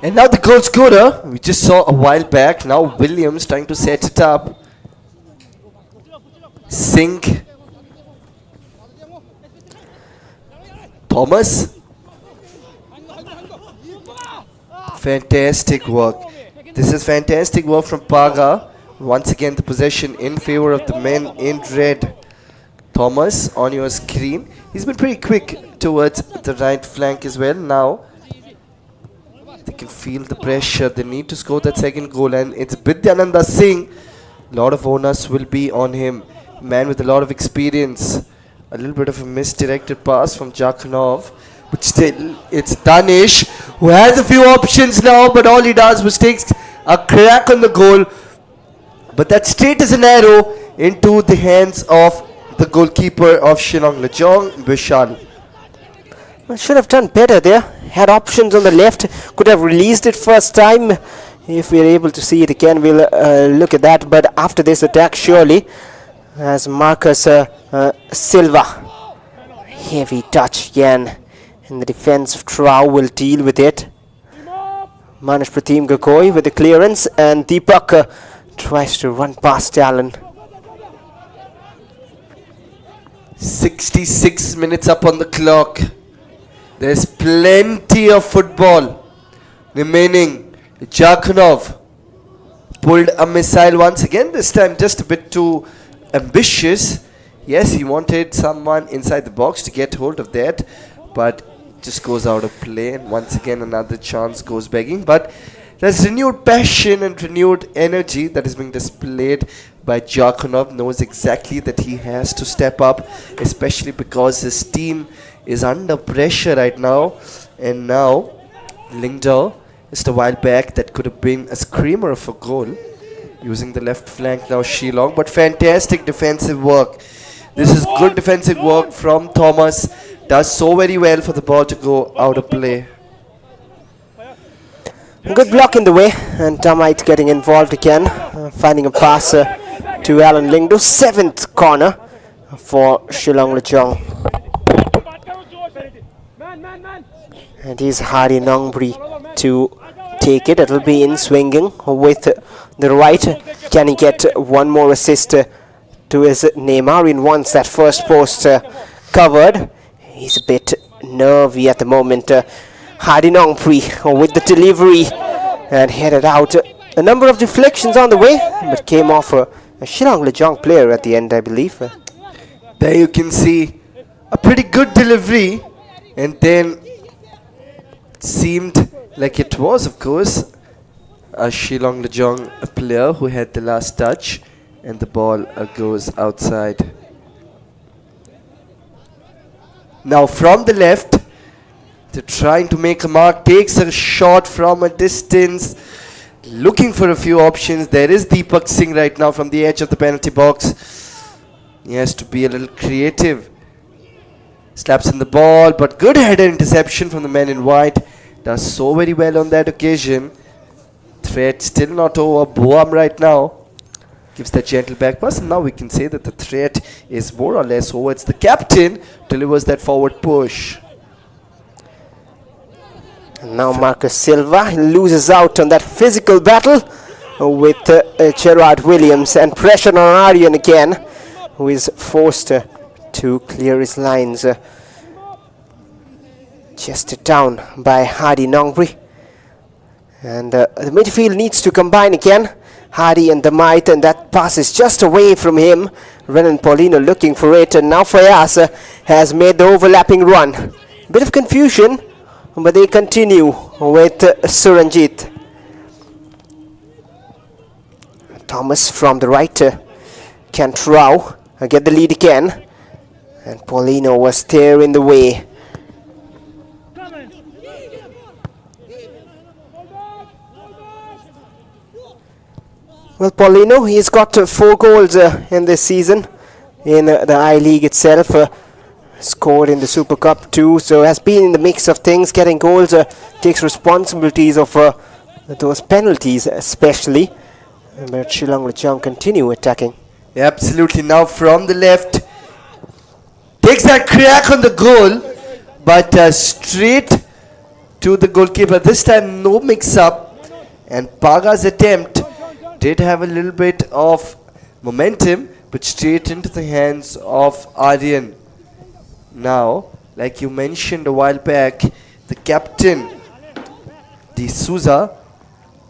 [SPEAKER 2] And now the goal scorer, we just saw a while back. Now Williams trying to set it up. Sink. Thomas. Fantastic work. This is fantastic work from Paga. Once again the possession in favor of the men in red. Thomas on your screen. He's been pretty quick towards the right flank as well. Now they can feel the pressure. They need to score that second goal, and it's Vidyananda Singh. A lot of onus will be on him. Man with a lot of experience. A little bit of a misdirected pass from Jakanov, but still it's Danish who has a few options now, but all he does was takes a crack on the goal, but that's straight as an arrow into the hands of the goalkeeper of Shillong, Lajong, Vishal.
[SPEAKER 1] Well, should have done better there. Had options on the left, could have released it first time. If we're able to see it again, we'll look at that. But after this attack, surely, as Marcus Silva, heavy touch again, and the defense of TRAU will deal with it. Manish Pratim Gagoi with the clearance, and Deepak tries to run past Allen.
[SPEAKER 2] 66 minutes up on the clock. There's plenty of football remaining. Jakanov pulled a missile once again, this time just a bit too ambitious. Yes, he wanted someone inside the box to get hold of that, but just goes out of play, and once again another chance goes begging. But there's renewed passion and renewed energy that is being displayed by Jakanov. Knows exactly that he has to step up, especially because his team is under pressure right now. And now Lingdal, just a while back, that could have been a screamer of a goal, using the left flank now Shillong. But fantastic defensive work. This is good defensive work from Thomas. Does so very well for the ball to go out of play.
[SPEAKER 1] Good block in the way, and Termite getting involved again, finding a pass to Alan Lingdo. 7th corner for Shillong Lajong. And he's Hardy Nongbri to take it. It'll be in swinging with the right. Can he get one more assist to his Neymarin once that first post covered? He's a bit nervy at the moment. Hardy Nongpri with the delivery and headed out. A number of deflections on the way, but came off a Shillong Lajong player at the end, I believe.
[SPEAKER 2] There you can see a pretty good delivery, and then it seemed like it was, of course, a Shillong Lajong player who had the last touch, and the ball goes outside. Now from the left, they're trying to make a mark, takes a shot from a distance, looking for a few options. There is Deepak Singh right now from the edge of the penalty box. He has to be a little creative. Slaps in the ball, but good header interception from the man in white. Does so very well on that occasion. Threat still not over. Boam right now. Gives that gentle back pass, and now we can say that the threat is more or less over. It's the captain delivers that forward push.
[SPEAKER 1] And now Marcus Silva loses out on that physical battle with Gerard Williams, and pressure on Aryan again, who is forced to clear his lines. Chested down by Hardy Nongri. And the midfield needs to combine again. Hardy and Damait, and that pass is just away from him. Renan Paulino looking for it, and now Fayas has made the overlapping run. Bit of confusion, but they continue with Suranjit. Thomas from the right. Can TRAU get the lead again? And Paulino was there in the way. Well, Paulino, he's got 4 goals in this season in the I-League itself. Scored in the Super Cup too, so has been in the mix of things, getting goals, takes responsibilities of those penalties especially. But Shillong Lajong continue attacking.
[SPEAKER 2] Absolutely, now from the left. Takes that crack on the goal, but straight to the goalkeeper. This time no mix-up, and Paga's attempt did have a little bit of momentum, but straight into the hands of Aryan. Now, like you mentioned a while back, the captain, D'Souza,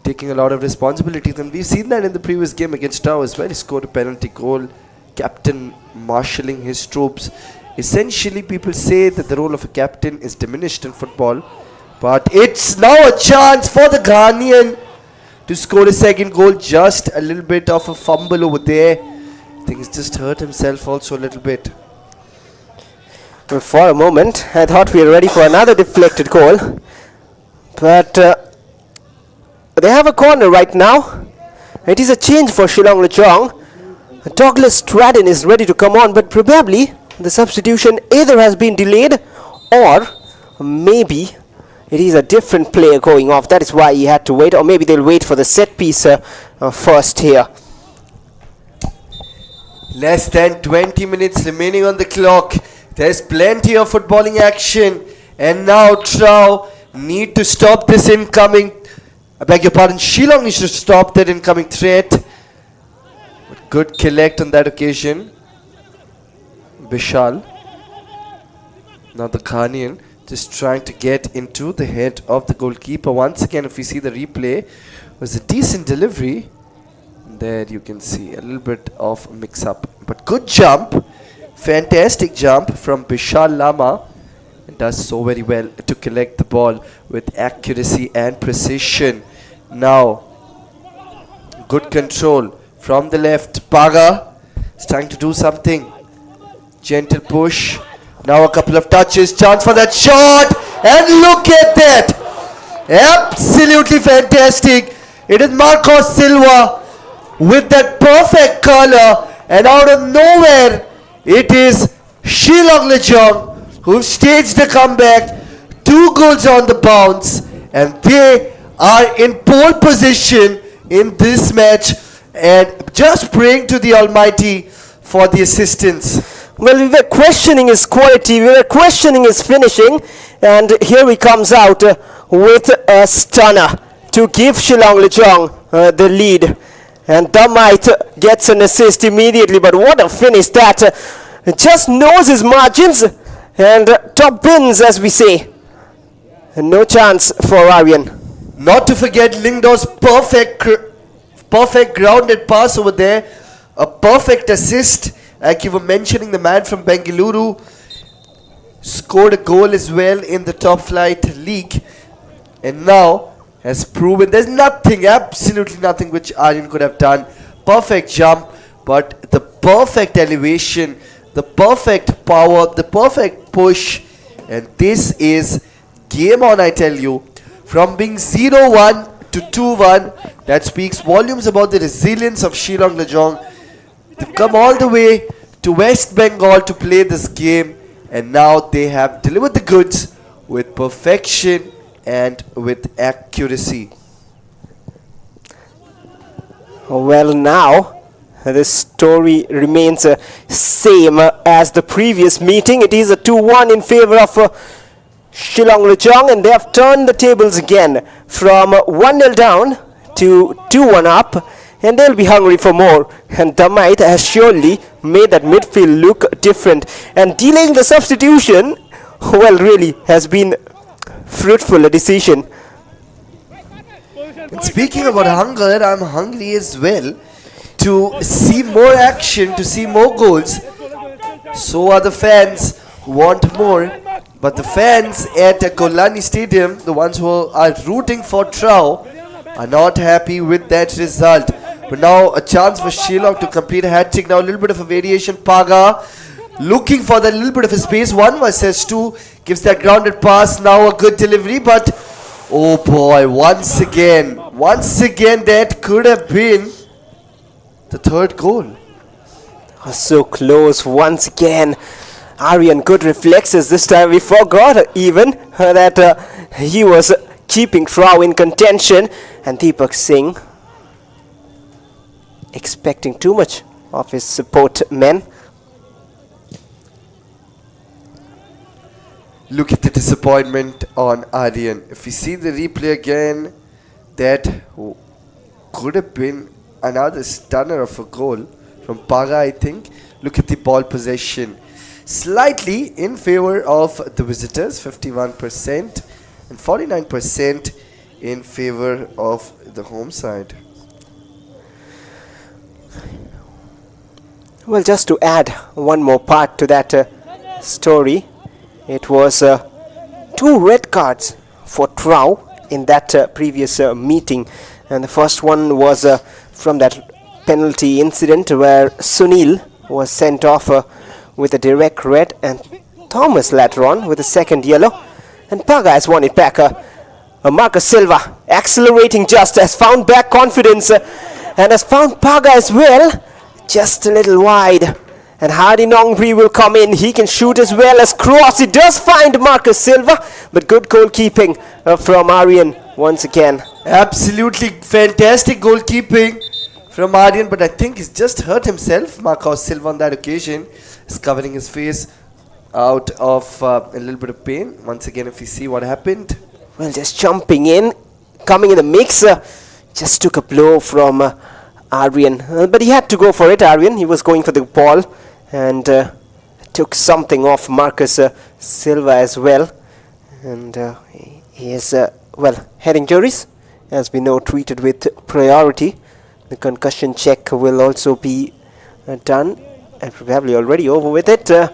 [SPEAKER 2] taking a lot of responsibilities, and we've seen that in the previous game against TRAU as well. He scored a penalty goal, captain marshalling his troops. Essentially, people say that the role of a captain is diminished in football, but it's now a chance for the Ghanaian to score a second goal. Just a little bit of a fumble over there. I think he's just hurt himself also a little bit.
[SPEAKER 1] Well, for a moment, I thought we were ready for another deflected goal. But they have a corner right now. It is a change for Shillong Lajong. Douglas Stratton is ready to come on, but probably the substitution either has been delayed or maybe it is a different player going off. That is why he had to wait, or maybe they'll wait for the set piece first here.
[SPEAKER 2] Less than 20 minutes remaining on the clock. There's plenty of footballing action, and now TRAU need to stop this incoming. I beg your pardon, Shillong needs to stop that incoming threat. But good collect on that occasion. Bishal. Now the Ghanaian just trying to get into the head of the goalkeeper. Once again, if we see the replay, was a decent delivery. There you can see a little bit of mix-up, but good jump, fantastic jump from Bishal Lama, and does so very well to collect the ball with accuracy and precision. Now, good control from the left. Paga is trying to do something. Gentle push. Now a couple of touches. Chance for that shot. And look at that. Absolutely fantastic. It is Marcos Silva with that perfect color. And out of nowhere, it is Shillong Lajong who staged the comeback. 2 goals on the bounce. And they are in pole position in this match. And just praying to the Almighty for the assistance.
[SPEAKER 1] Well, we were questioning his quality, we were questioning his finishing, and here he comes out with a stunner to give Shillong Lajong the lead. And Damait gets an assist immediately, but what a finish that. Just knows his margins and top bins, as we say. And no chance for Aryan.
[SPEAKER 2] Not to forget Lingdor's perfect grounded pass over there. A perfect assist. Like you were mentioning, the man from Bengaluru scored a goal as well in the top flight league, and now has proven there's nothing, absolutely nothing which Aryan could have done. Perfect jump, but the perfect elevation, the perfect power, the perfect push, and this is game on, I tell you. From being 0-1 to 2-1, that speaks volumes about the resilience of Shillong Lajong. They've come all the way to West Bengal to play this game, and now they have delivered the goods with perfection and with accuracy.
[SPEAKER 1] Well, now the story remains same as the previous meeting. It is a 2-1 in favor of Shillong Lajong, and they have turned the tables again from 1-0 down to 2-1 up, and they'll be hungry for more. And Damait has surely made that midfield look different, and delaying the substitution, well, really has been fruitful a decision.
[SPEAKER 2] And speaking about hunger, I'm hungry as well to see more action, to see more goals. So are the fans who want more. But the fans at Kolani Stadium, the ones who are rooting for TRAU, are not happy with that result. But now a chance for Shillong to complete a hat-trick. Now a little bit of a variation. Paga looking for that little bit of a space. 1 versus 2 gives that grounded pass. Now a good delivery, but oh boy, once again that could have been the third goal.
[SPEAKER 1] So close once again. Aryan, good reflexes this time. We forgot even that he was keeping TRAU in contention, and Deepak Singh expecting too much of his support men.
[SPEAKER 2] Look at the disappointment on Aryan. If we see the replay again, that could have been another stunner of a goal from Paga, I think. Look at the ball possession. Slightly in favor of the visitors, 51%, and 49% in favor of the home side.
[SPEAKER 1] Well, just to add one more part to that story, it was 2 red cards for TRAU in that previous meeting, and the first one was from that penalty incident where Sunil was sent off with a direct red, and Thomas later on with a second yellow, and Paga has won it back. Marcus Silva accelerating just has found back confidence and has found Paga as well, just a little wide. And Hardy Nongri will come in. He can shoot as well as cross. He does find Marcus Silva, but good goalkeeping from Aryan once again.
[SPEAKER 2] Absolutely fantastic goalkeeping from Aryan, but I think he's just hurt himself. Marcos Silva on that occasion is covering his face out of a little bit of pain. Once again, if you see what happened.
[SPEAKER 1] Well, just jumping in, coming in the mix, just took a blow from Aryan. But he had to go for it, Aryan. He was going for the ball and took something off Marcus Silva as well. And he is, well, head injuries, as we know, treated with priority. The concussion check will also be done, and probably already over with it. A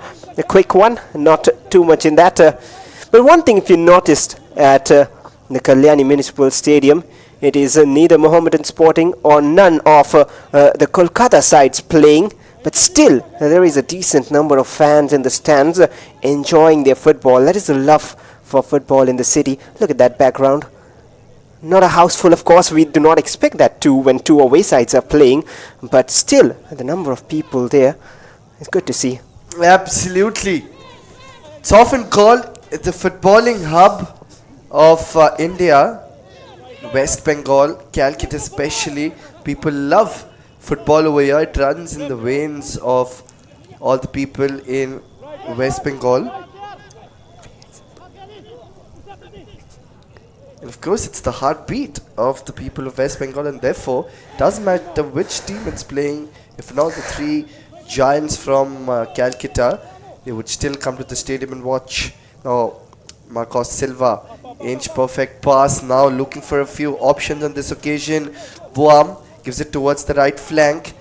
[SPEAKER 1] quick one, not too much in that. But one thing, if you noticed at the Kalyani Municipal Stadium, it is neither Mohammedan Sporting or none of the Kolkata sides playing. But still, there is a decent number of fans in the stands enjoying their football. That is the love for football in the city. Look at that background. Not a house full, of course. We do not expect that too when 2 away sides are playing. But still, the number of people there is good to see.
[SPEAKER 2] Absolutely. It's often called the footballing hub of India. West Bengal, Calcutta especially. People love football over here. It runs in the veins of all the people in West Bengal. And of course, it's the heartbeat of the people of West Bengal, and therefore, it doesn't matter which team it's playing. If not the 3 giants from Calcutta, they would still come to the stadium and watch. Now, Marcos Silva, inch perfect pass. Now looking for a few options on this occasion. Buam gives it towards the right flank.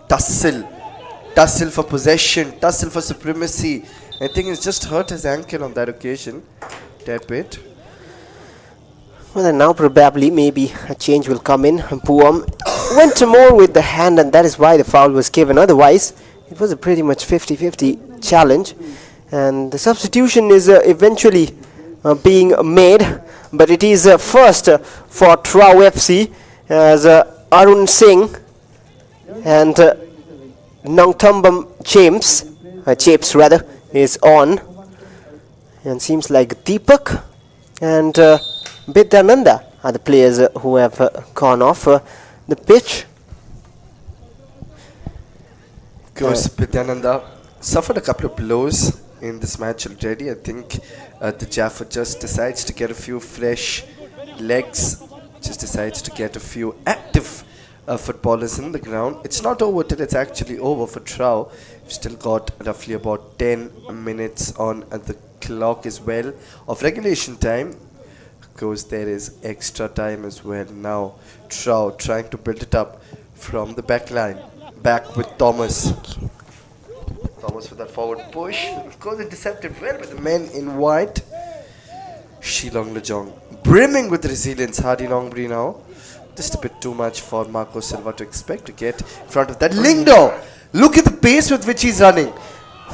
[SPEAKER 2] Tussle for possession, tussle for supremacy. I think he's just hurt his ankle on that occasion. That bit.
[SPEAKER 1] Well, and now probably maybe a change will come in. Buam went more with the hand, and that is why the foul was given. Otherwise, it was a pretty much 50-50 challenge. And the substitution is eventually being made. But it is first for TRAU FC as Arun Singh and Nongtambam Japes rather, is on. And seems like Deepak and Bidyananda are the players who have gone off the pitch.
[SPEAKER 2] Of course, Vidyananda suffered a couple of blows in this match already. I think the Jaffa just decides to get a few fresh legs, just decides to get a few active footballers in the ground. It's not over till it's actually over for TRAU. We've still got roughly about 10 minutes on the clock as well of regulation time. Of course, there is extra time as well. Now TRAU trying to build it up from the back line. Back with Thomas. Thomas with that forward push. Of course, intercepted well by the men in white. Shillong Lajong brimming with resilience. Hardy Nongbri now. Just a bit too much for Marco Silva to expect to get in front of that. Lingdo! Look at the pace with which he's running.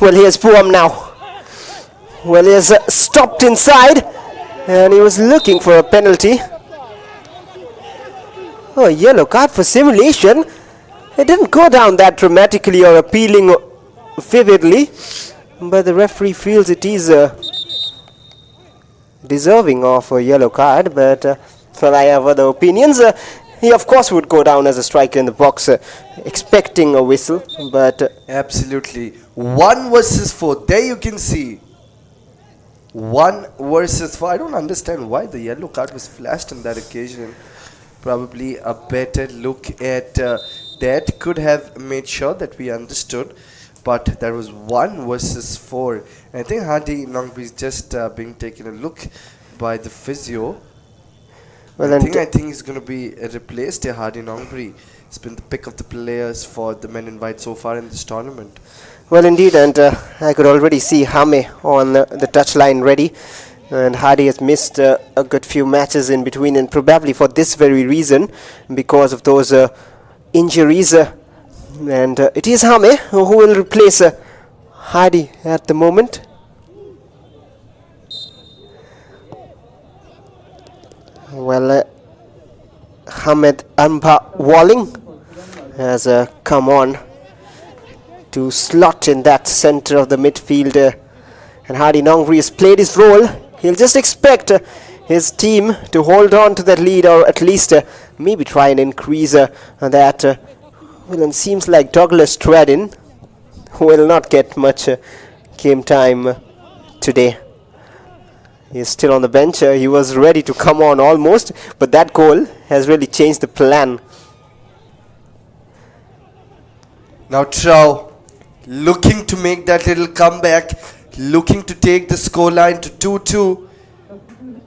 [SPEAKER 1] Well, here's Puam now. Well, he has stopped inside and he was looking for a penalty. Oh, yellow card for simulation. It didn't go down that dramatically or appealing vividly, but the referee feels it is deserving of a yellow card. But well, I have other opinions. He of course would go down as a striker in the box, expecting a whistle, but
[SPEAKER 2] Absolutely. 1 versus 4. There you can see. 1 versus 4. I don't understand why the yellow card was flashed on that occasion. Probably a better look at that could have made sure that we understood. But there was 1 versus 4. And I think Hardy Nongbi is just being taken a look by the physio.
[SPEAKER 1] well,
[SPEAKER 2] I think he's going to be replaced. Hardy Nongbi. It's been the pick of the players for the men in white so far in this tournament.
[SPEAKER 1] well, indeed, and I could already see Hame on the touchline ready. And Hardy has missed a good few matches in between, and probably for this very reason, because of those injuries. And it is Hame who will replace Hardy at the moment. Well, Hamed Amba Walling has come on to slot in that center of the midfield. And Hardy Nongri has played his role. He'll just expect his team to hold on to that lead, or at least maybe try and increase that. Well, it seems like Douglas Tredin will not get much game time today. He is still on the bench. He was ready to come on almost, but that goal has really changed the plan.
[SPEAKER 2] Now TRAU looking to make that little comeback, looking to take the scoreline to 2-2.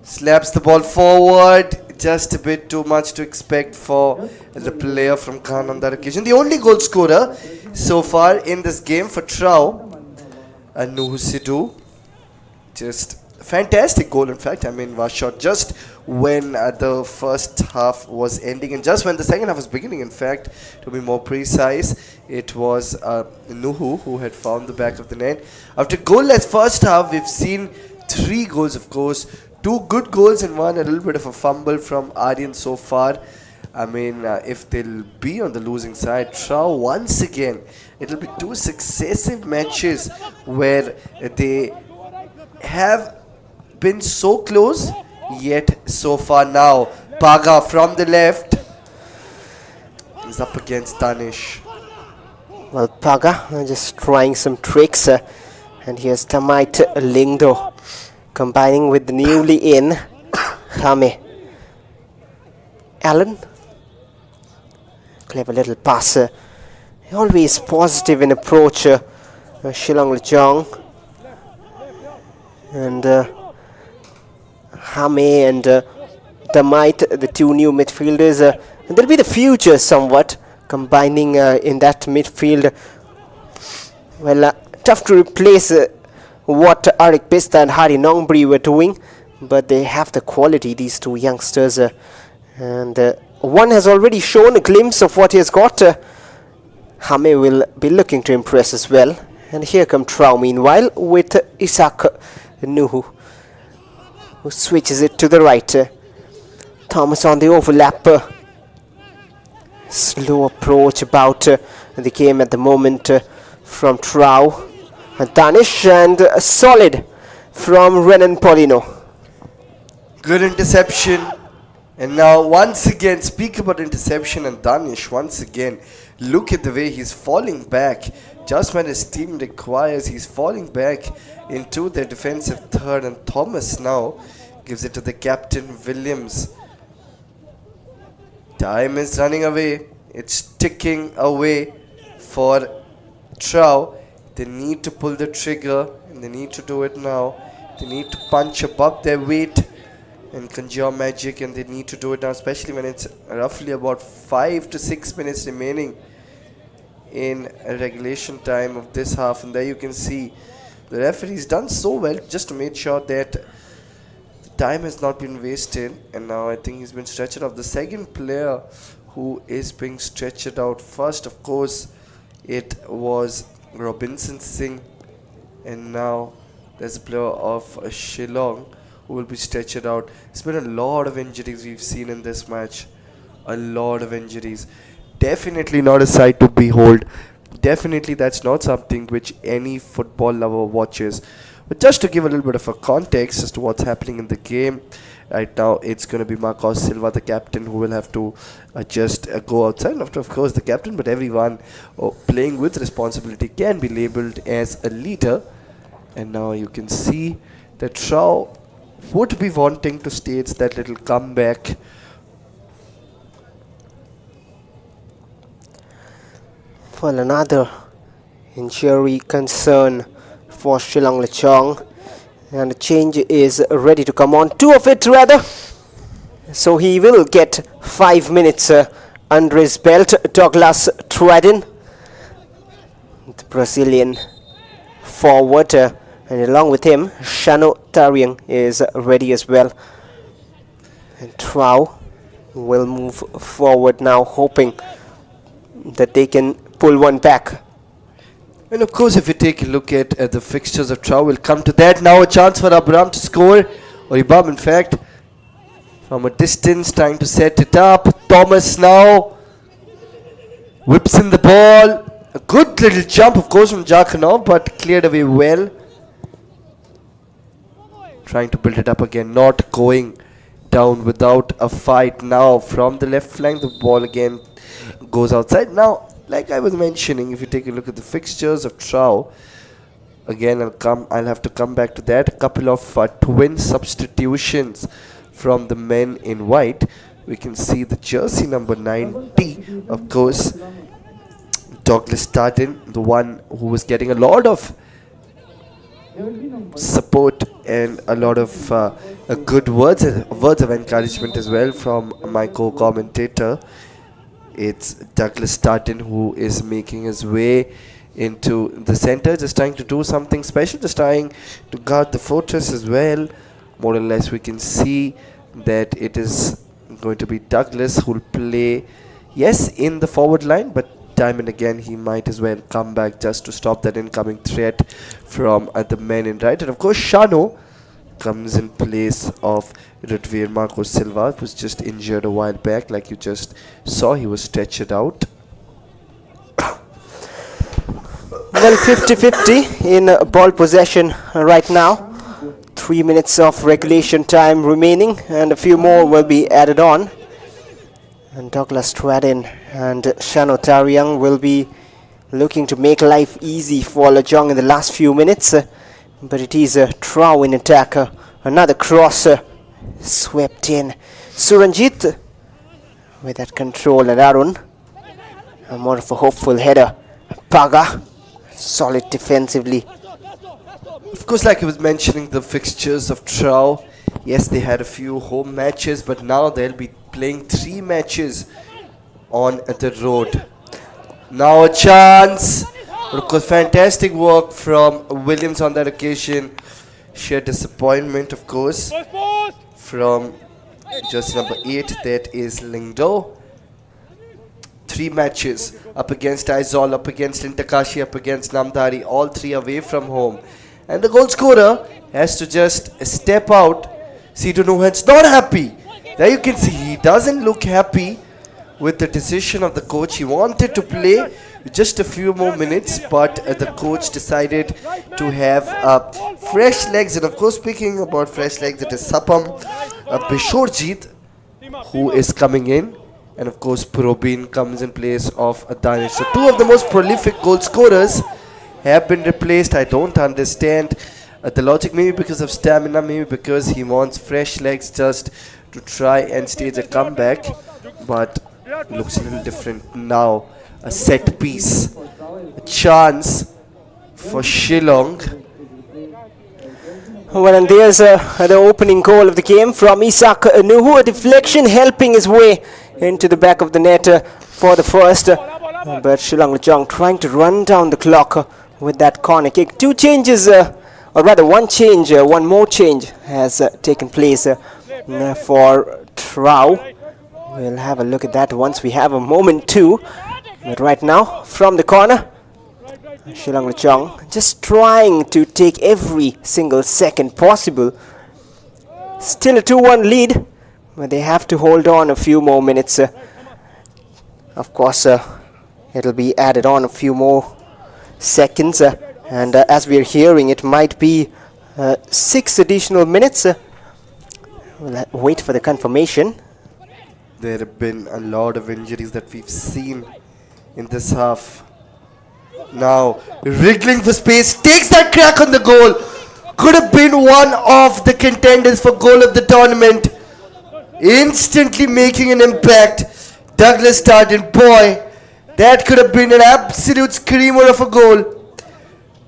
[SPEAKER 2] Slaps the ball forward. Just a bit too much to expect for the player from Khan on that occasion. The only goal scorer so far in this game for TRAU, Nuhu Sidhu. Just fantastic goal, in fact. I mean, was shot just when the first half was ending, and just when the second half was beginning, in fact, to be more precise. It was Nuhu who had found the back of the net. After goalless first half, we've seen 3 goals, of course. 2 good goals and 1 a little bit of a fumble from Aryan so far. I mean, if they'll be on the losing side, TRAU once again, it'll be 2 successive matches where they have been so close, yet so far now. Paga from the left is up against Danish.
[SPEAKER 1] Well, Paga just trying some tricks, and here's Tamait Lingdo combining with the newly in Hame. Allen, clever little passer, always positive in approach. Shillong Lajong and Hame and Tamait, the 2 new midfielders. They'll be the future somewhat, combining in that midfield. Well, tough to replace what Arik Pista and Hardy Nongbri were doing, but they have the quality, these 2 youngsters, and one has already shown a glimpse of what he has got. Hame will be looking to impress as well. And here come TRAU meanwhile with Isaac Nuhu, who switches it to the right. Thomas on the overlap. Slow approach about the game at the moment from TRAU. Danish, and solid from Renan Polino.
[SPEAKER 2] Good interception. And now once again, speak about interception and Danish. Once again, look at the way he's falling back. Just when his team requires, he's falling back into their defensive third. And Thomas now gives it to the captain, Williams. Time is running away. It's ticking away for TRAU. They need to pull the trigger and they need to do it now. They need to punch above their weight and conjure magic, and they need to do it now, especially when it's roughly about 5 to 6 minutes remaining in regulation time of this half. And there you can see the referee's done so well just to make sure that the time has not been wasted. And now I think he's been stretched out. The second player who is being stretched out first, of course, it was Robinson Singh, and now there's a player of Shillong who will be stretched out. It's been a lot of injuries we've seen in this match. A lot of injuries. Definitely not a sight to behold. Definitely that's not something which any football lover watches. But just to give a little bit of a context as to what's happening in the game, right now it's going to be Marcos Silva, the captain, who will have to just go outside. After, of course, the captain, but everyone playing with responsibility can be labelled as a leader. And now you can see that TRAU would be wanting to stage that little comeback.
[SPEAKER 1] Well, another injury concern for Shillong Lajong, and the change is ready to come on. 2 of it rather. So he will get 5 minutes under his belt. Douglas Tradin, the Brazilian forward, and along with him, Shano Tariang is ready as well. And TRAU will move forward now, hoping that they can pull one back.
[SPEAKER 2] And of course, if you take a look at the fixtures of TRAU, we'll come to that. Now a chance for Abram to score. Or Ibam, in fact, from a distance, trying to set it up. Thomas now whips in the ball. A good little jump, of course, from Jakhanov, but cleared away well. Trying to build it up again, not going down without a fight. Now from the left flank, the ball again goes outside. Now, like I was mentioning, if you take a look at the fixtures of TRAU, again I'll have to come back to that. A couple of twin substitutions from the men in white. We can see the jersey number 90, of course, Douglas Tardin, the one who was getting a lot of support and a lot of good words of encouragement as well from my co-commentator. It's Douglas Tardin who is making his way into the center, just trying to do something special, just trying to guard the fortress as well. More or less we can see that it is going to be Douglas who will play, yes, in the forward line, but time and again he might as well come back just to stop that incoming threat from the men in right. And of course Shano comes in place of Rudvir Marcos Silva, who was just injured a while back. Like you just saw, he was stretched out.
[SPEAKER 1] Well, 50-50 in ball possession right now. 3 minutes of regulation time remaining, and a few more will be added on. And Douglas Tradin and Shano Tariang will be looking to make life easy for Lajong in the last few minutes. But it is TRAU in attack. Another cross swept in. Suranjit with that control, and Arun, more of a hopeful header. Paga, solid defensively.
[SPEAKER 2] Of course, like I was mentioning, the fixtures of TRAU, yes, they had a few home matches, but now they'll be playing 3 matches on the road. Now a chance. But of course, fantastic work from Williams on that occasion. Sheer disappointment, of course, from jersey number 8, that is Lingdo. 3 matches up against Aizol, up against Intakashi, up against Namdari, all 3 away from home. And the goal scorer has to just step out. Sidhu Nuhan's not happy. There you can see he doesn't look happy with the decision of the coach. He wanted to play with just a few more minutes, but the coach decided to have fresh legs. And of course, speaking about fresh legs, it is Sapam Bishorjit. who is coming in. And of course, Probin comes in place of Danish. So two of the most prolific goal scorers have been replaced. I don't understand the logic. Maybe because of stamina, maybe because he wants fresh legs just to try and stage a comeback. But looks a little different now. A set piece, a chance for Shillong.
[SPEAKER 1] Well, and there's the opening goal of the game from Isak Nuhu. A deflection helping his way into the back of the net for the first. But Shillong Lajong trying to run down the clock with that corner kick. Two changes, or rather one change, one more change has taken place for TRAU. We'll have a look at that once we have a moment too. But right now, from the corner, Shillong Lajong just trying to take every single second possible. Still a 2-1 lead, but they have to hold on a few more minutes. Of course, it'll be added on a few more seconds, and as we're hearing, it might be 6 additional minutes. We'll wait for the confirmation.
[SPEAKER 2] There have been a lot of injuries that we've seen in this half. Now, wriggling for space, takes that crack on the goal. Could have been one of the contenders for goal of the tournament. Instantly making an impact. Douglas Starden, boy, that could have been an absolute screamer of a goal.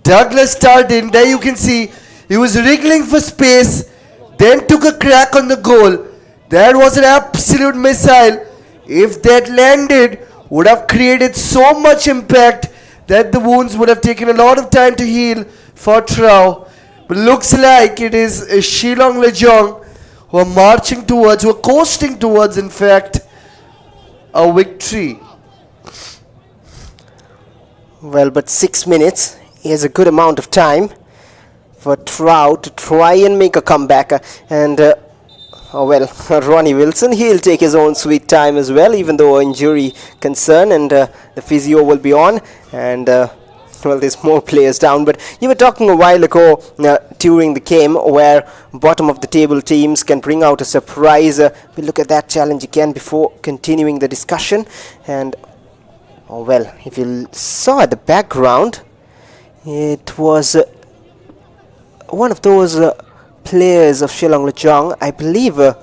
[SPEAKER 2] Douglas Starden, there you can see, he was wriggling for space, then took a crack on the goal. That was an absolute missile. If that landed, would have created so much impact that the wounds would have taken a lot of time to heal for TRAU. But looks like it is Shillong Lajong who are marching towards, who are coasting towards, in fact, a victory.
[SPEAKER 1] Well, but 6 minutes is a good amount of time for TRAU to try and make a comeback. Ronnie Wilson, he'll take his own sweet time as well, even though injury concern, and the physio will be on, and well, there's more players down. But you were talking a while ago during the game where bottom of the table teams can bring out a surprise. We'll look at that challenge again before continuing the discussion. And if you saw at the background, it was one of those players of Shillong Lajong, I believe it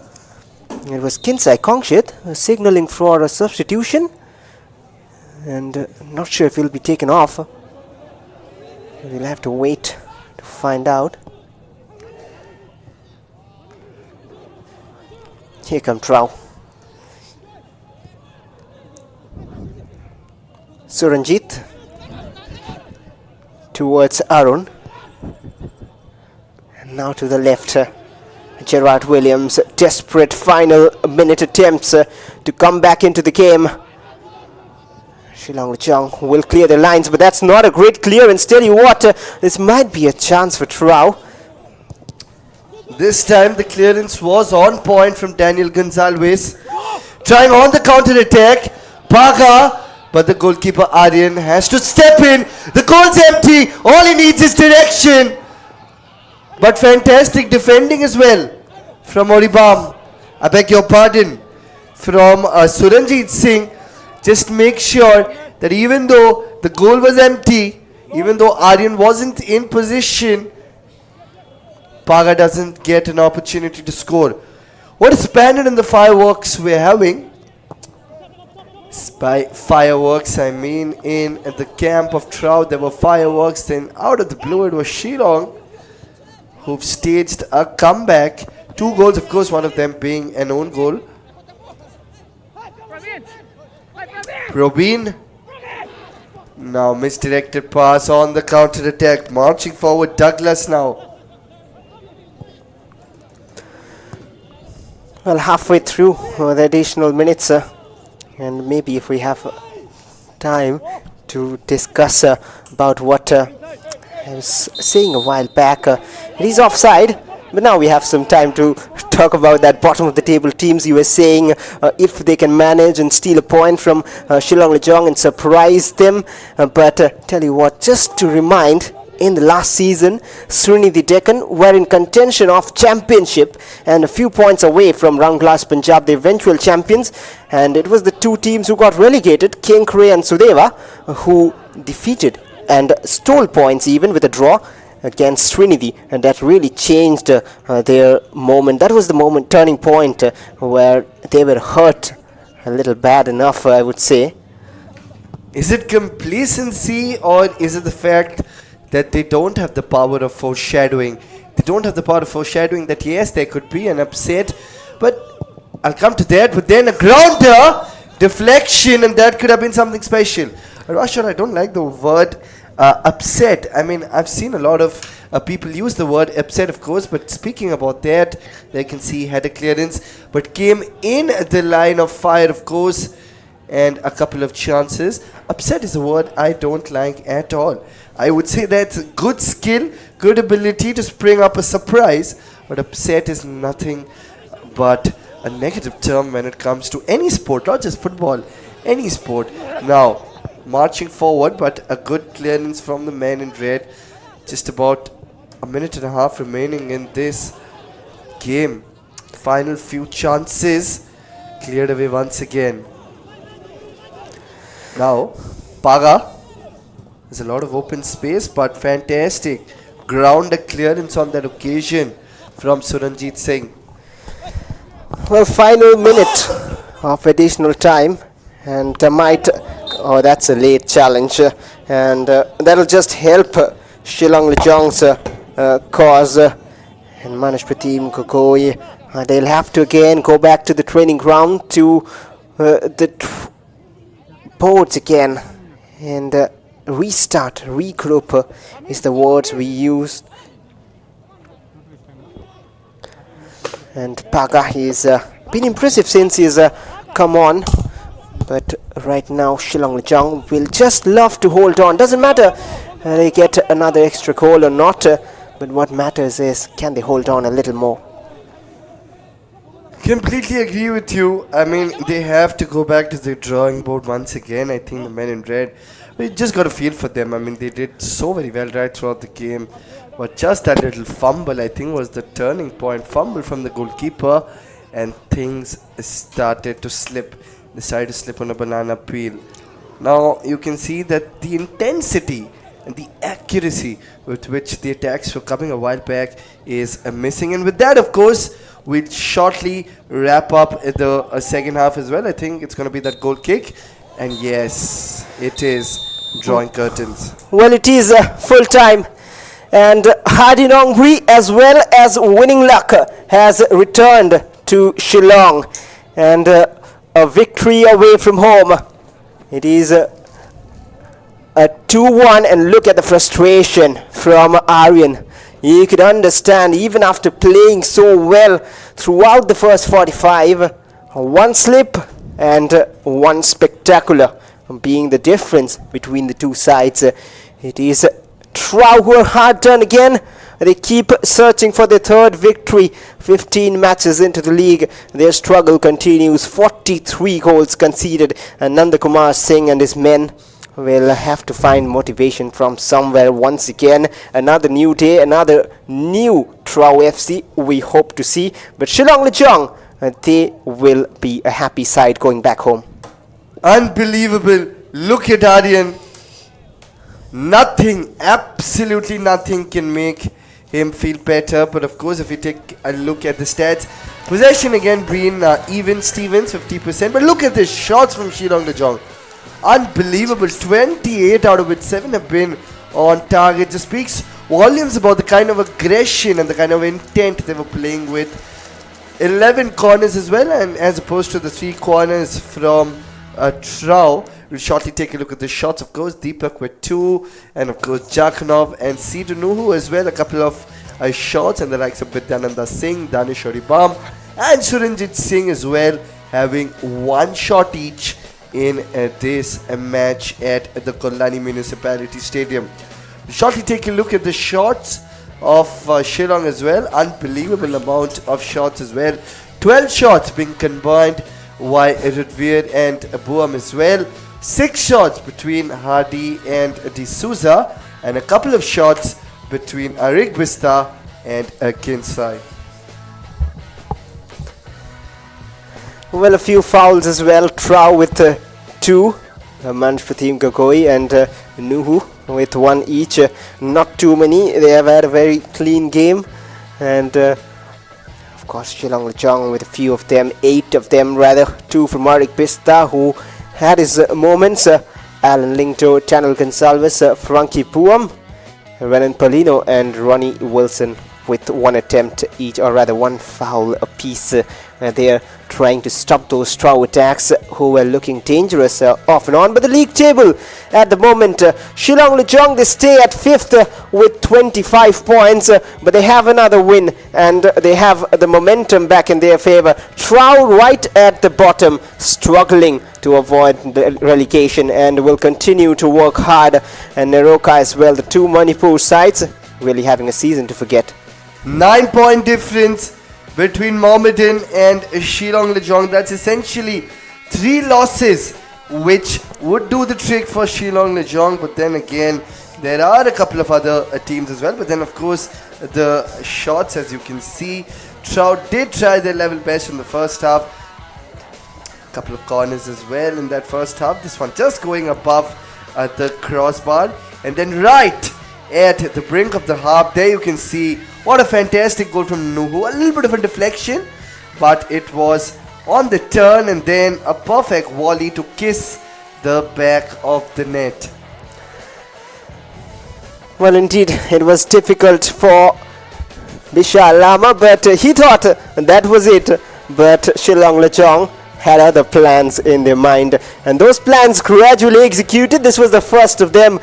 [SPEAKER 1] was Kinsai Kongshit, signaling for a substitution, and not sure if he'll be taken off. We'll have to wait to find out. Here come TRAU. Suranjit towards Arun. Now to the left, Gerard Williams, desperate final minute attempts to come back into the game. Shillong Lajong will clear the lines, but that's not a great clearance. Tell you what, this might be a chance for TRAU.
[SPEAKER 2] This time the clearance was on point from Daniel Gonzalez. Trying on the counter attack, Paga, but the goalkeeper Aryan has to step in. The goal's empty, all he needs is direction. But fantastic defending as well from Oribam. I beg your pardon. From Suranjit Singh. Just make sure that even though the goal was empty, even though Aryan wasn't in position, Paga doesn't get an opportunity to score. What is banner in the fireworks we're having? By fireworks, I mean in at the camp of TRAU there were fireworks. Then out of the blue it was Shillong who've staged a comeback. 2 goals, of course, one of them being an own goal. Robin. Now misdirected pass on the counter attack. Marching forward, Douglas now.
[SPEAKER 1] Well, halfway through the additional minutes, and maybe if we have time to discuss about what I was saying a while back. It is offside, but now we have some time to talk about that bottom of the table teams. You were saying if they can manage and steal a point from Shillong Lajong and surprise them. But tell you what, just to remind in the last season, Srinidhi Deccan were in contention of championship and a few points away from Round Glass Punjab, the eventual champions. And it was the two teams who got relegated, Kinkre and Sudeva, who defeated and stole points even with a draw against Srinidhi, and that really changed their moment. That was the moment, turning point, where they were hurt a little bad enough, I would say.
[SPEAKER 2] Is it complacency, or is it the fact that they don't have the power of foreshadowing? They don't have the power of foreshadowing that yes, there could be an upset, but I'll come to that. But then a grounder, deflection, and that could have been something special. Rashad, I don't like the word upset. I mean, I've seen a lot of people use the word upset, of course, but speaking about that, they can see he had a clearance, but came in the line of fire, of course, and a couple of chances. Upset is a word I don't like at all. I would say that's good skill, good ability to spring up a surprise, but upset is nothing but a negative term when it comes to any sport, not just football, any sport. Now, marching forward, but a good clearance from the man in red. Just about a minute and a half remaining in this game. Final few chances cleared away once again. Now, Paga. There's a lot of open space, but fantastic ground clearance on that occasion from Suranjit Singh.
[SPEAKER 1] Well, final minute of additional time, and oh, that's a late challenge, and that'll just help Shillong Lajong's cause, and Manish Pratim Gogoi. They'll have to again go back to the training ground, to the boards again, and restart, regroup is the words we use. And Paga has been impressive since he's come on, but right now Shillong Lajong will just love to hold on. Doesn't matter they get another extra goal or not, but what matters is, can they hold on a little more?
[SPEAKER 2] Completely agree with you. I mean, they have to go back to the drawing board once again. I think the men in red, we just got a feel for them. I mean, they did so very well right throughout the game. But just that little fumble, I think, was the turning point. Fumble from the goalkeeper, and things started to slip. They started to slip on a banana peel. Now, you can see that the intensity and the accuracy with which the attacks were coming a while back is missing. And with that, of course, we'll shortly wrap up the second half as well. I think it's going to be that goal kick. And yes, it is drawing curtains.
[SPEAKER 1] Well, it is full time. And Hardy Nongri, as well as Winning Luck, has returned to Shillong. And a victory away from home. It is a 2-1, and look at the frustration from Aryan. You could understand, even after playing so well throughout the first 45, one slip and one spectacular being the difference between the two sides. It is TRAU who are hard done again. They keep searching for their third victory. 15 matches into the league, their struggle continues. 43 goals conceded, and Nanda Kumar Singh and his men will have to find motivation from somewhere once again. Another new day, another new TRAU FC we hope to see. But Shillong Lajong, they will be a happy side going back home.
[SPEAKER 2] Unbelievable. Look at Aryan. Nothing, absolutely nothing can make him feel better. But of course, if you take a look at the stats, possession again being even Stevens, 50%. But look at the shots from Shillong Lajong. Unbelievable. 28 out of which 7 have been on target. Just speaks volumes about the kind of aggression and the kind of intent they were playing with. 11 corners as well, and as opposed to the 3 corners from TRAU. We'll shortly take a look at the shots. Of course, Deepak with 2, and of course Jakhanov and Sidunuhu as well. A couple of shots, and the likes of Vidyananda Singh, Danish Oribam and Suranjit Singh as well, having 1 shot each in this match at the Kollani Municipality Stadium. We'll shortly take a look at the shots of Shillong as well. Unbelievable amount of shots as well. 12 shots being combined by Rudveer and Buam as well. 6 shots between Hardy and D'Souza, and a couple of shots between Arik Bista and Kinsai.
[SPEAKER 1] Well, a few fouls as well. TRAU with 2, Manshpatim Gagoi and Nuhu with 1 each. Not too many. They have had a very clean game, and of course Shillong Lajong with a few of them, 8 of them rather. 2 from Arik Bista, who had his moments. Alan Lingto, Channel Gonsalves, Frankie Puam, Renan Polino and Ronnie Wilson with 1 attempt each, or rather 1 foul apiece. They are trying to stop those TRAU attacks who were looking dangerous off and on. But the league table at the moment, Shillong Lajong, they stay at 5th with 25 points, but they have another win and they have the momentum back in their favor. TRAU right at the bottom, struggling to avoid the relegation, and will continue to work hard. And Neroka as well, the 2 Manipur sides, really having a season to forget.
[SPEAKER 2] 9-point difference between Mohammedan and Shillong Lajong. That's essentially 3 losses, which would do the trick for Shillong Lajong. But then again, there are a couple of other teams as well. But then, of course, the shots, as you can see, TRAU did try their level best in the first half. A couple of corners as well in that first half. This one just going above the crossbar. And then right at the brink of the half, there you can see what a fantastic goal from Nuhu. A little bit of a deflection, but it was on the turn, and then a perfect volley to kiss the back of the net.
[SPEAKER 1] Well, indeed, it was difficult for Bishal Lama, but he thought that was it. But Shillong Lajong had other plans in their mind, and those plans gradually executed. This was the first of them.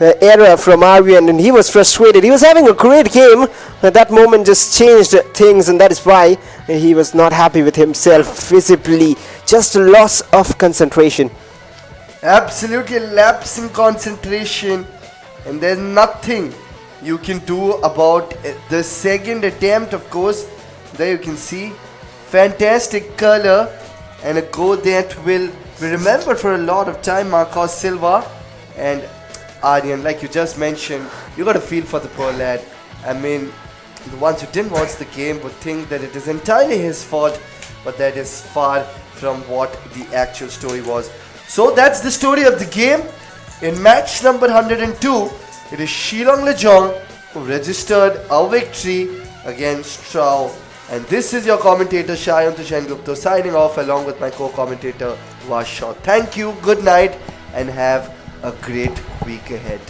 [SPEAKER 1] Error from Aryan, and he was frustrated. He was having a great game, but that moment just changed things, and that is why he was not happy with himself visibly. Just a loss of concentration.
[SPEAKER 2] Absolutely lapse in concentration, and there's nothing you can do about the second attempt. Of course, there you can see fantastic color and a goal that will be remembered for a lot of time. Marcos Silva and Aryan, like you just mentioned, you got to feel for the poor lad. I mean, the ones who didn't watch the game would think that it is entirely his fault, but that is far from what the actual story was. So that's the story of the game. In match number 102, it is Shillong Lajong who registered a victory against TRAU. And this is your commentator Shayan Tushan Gupta signing off along with my co-commentator Vash Shaw. Thank you, good night, and have a great week ahead.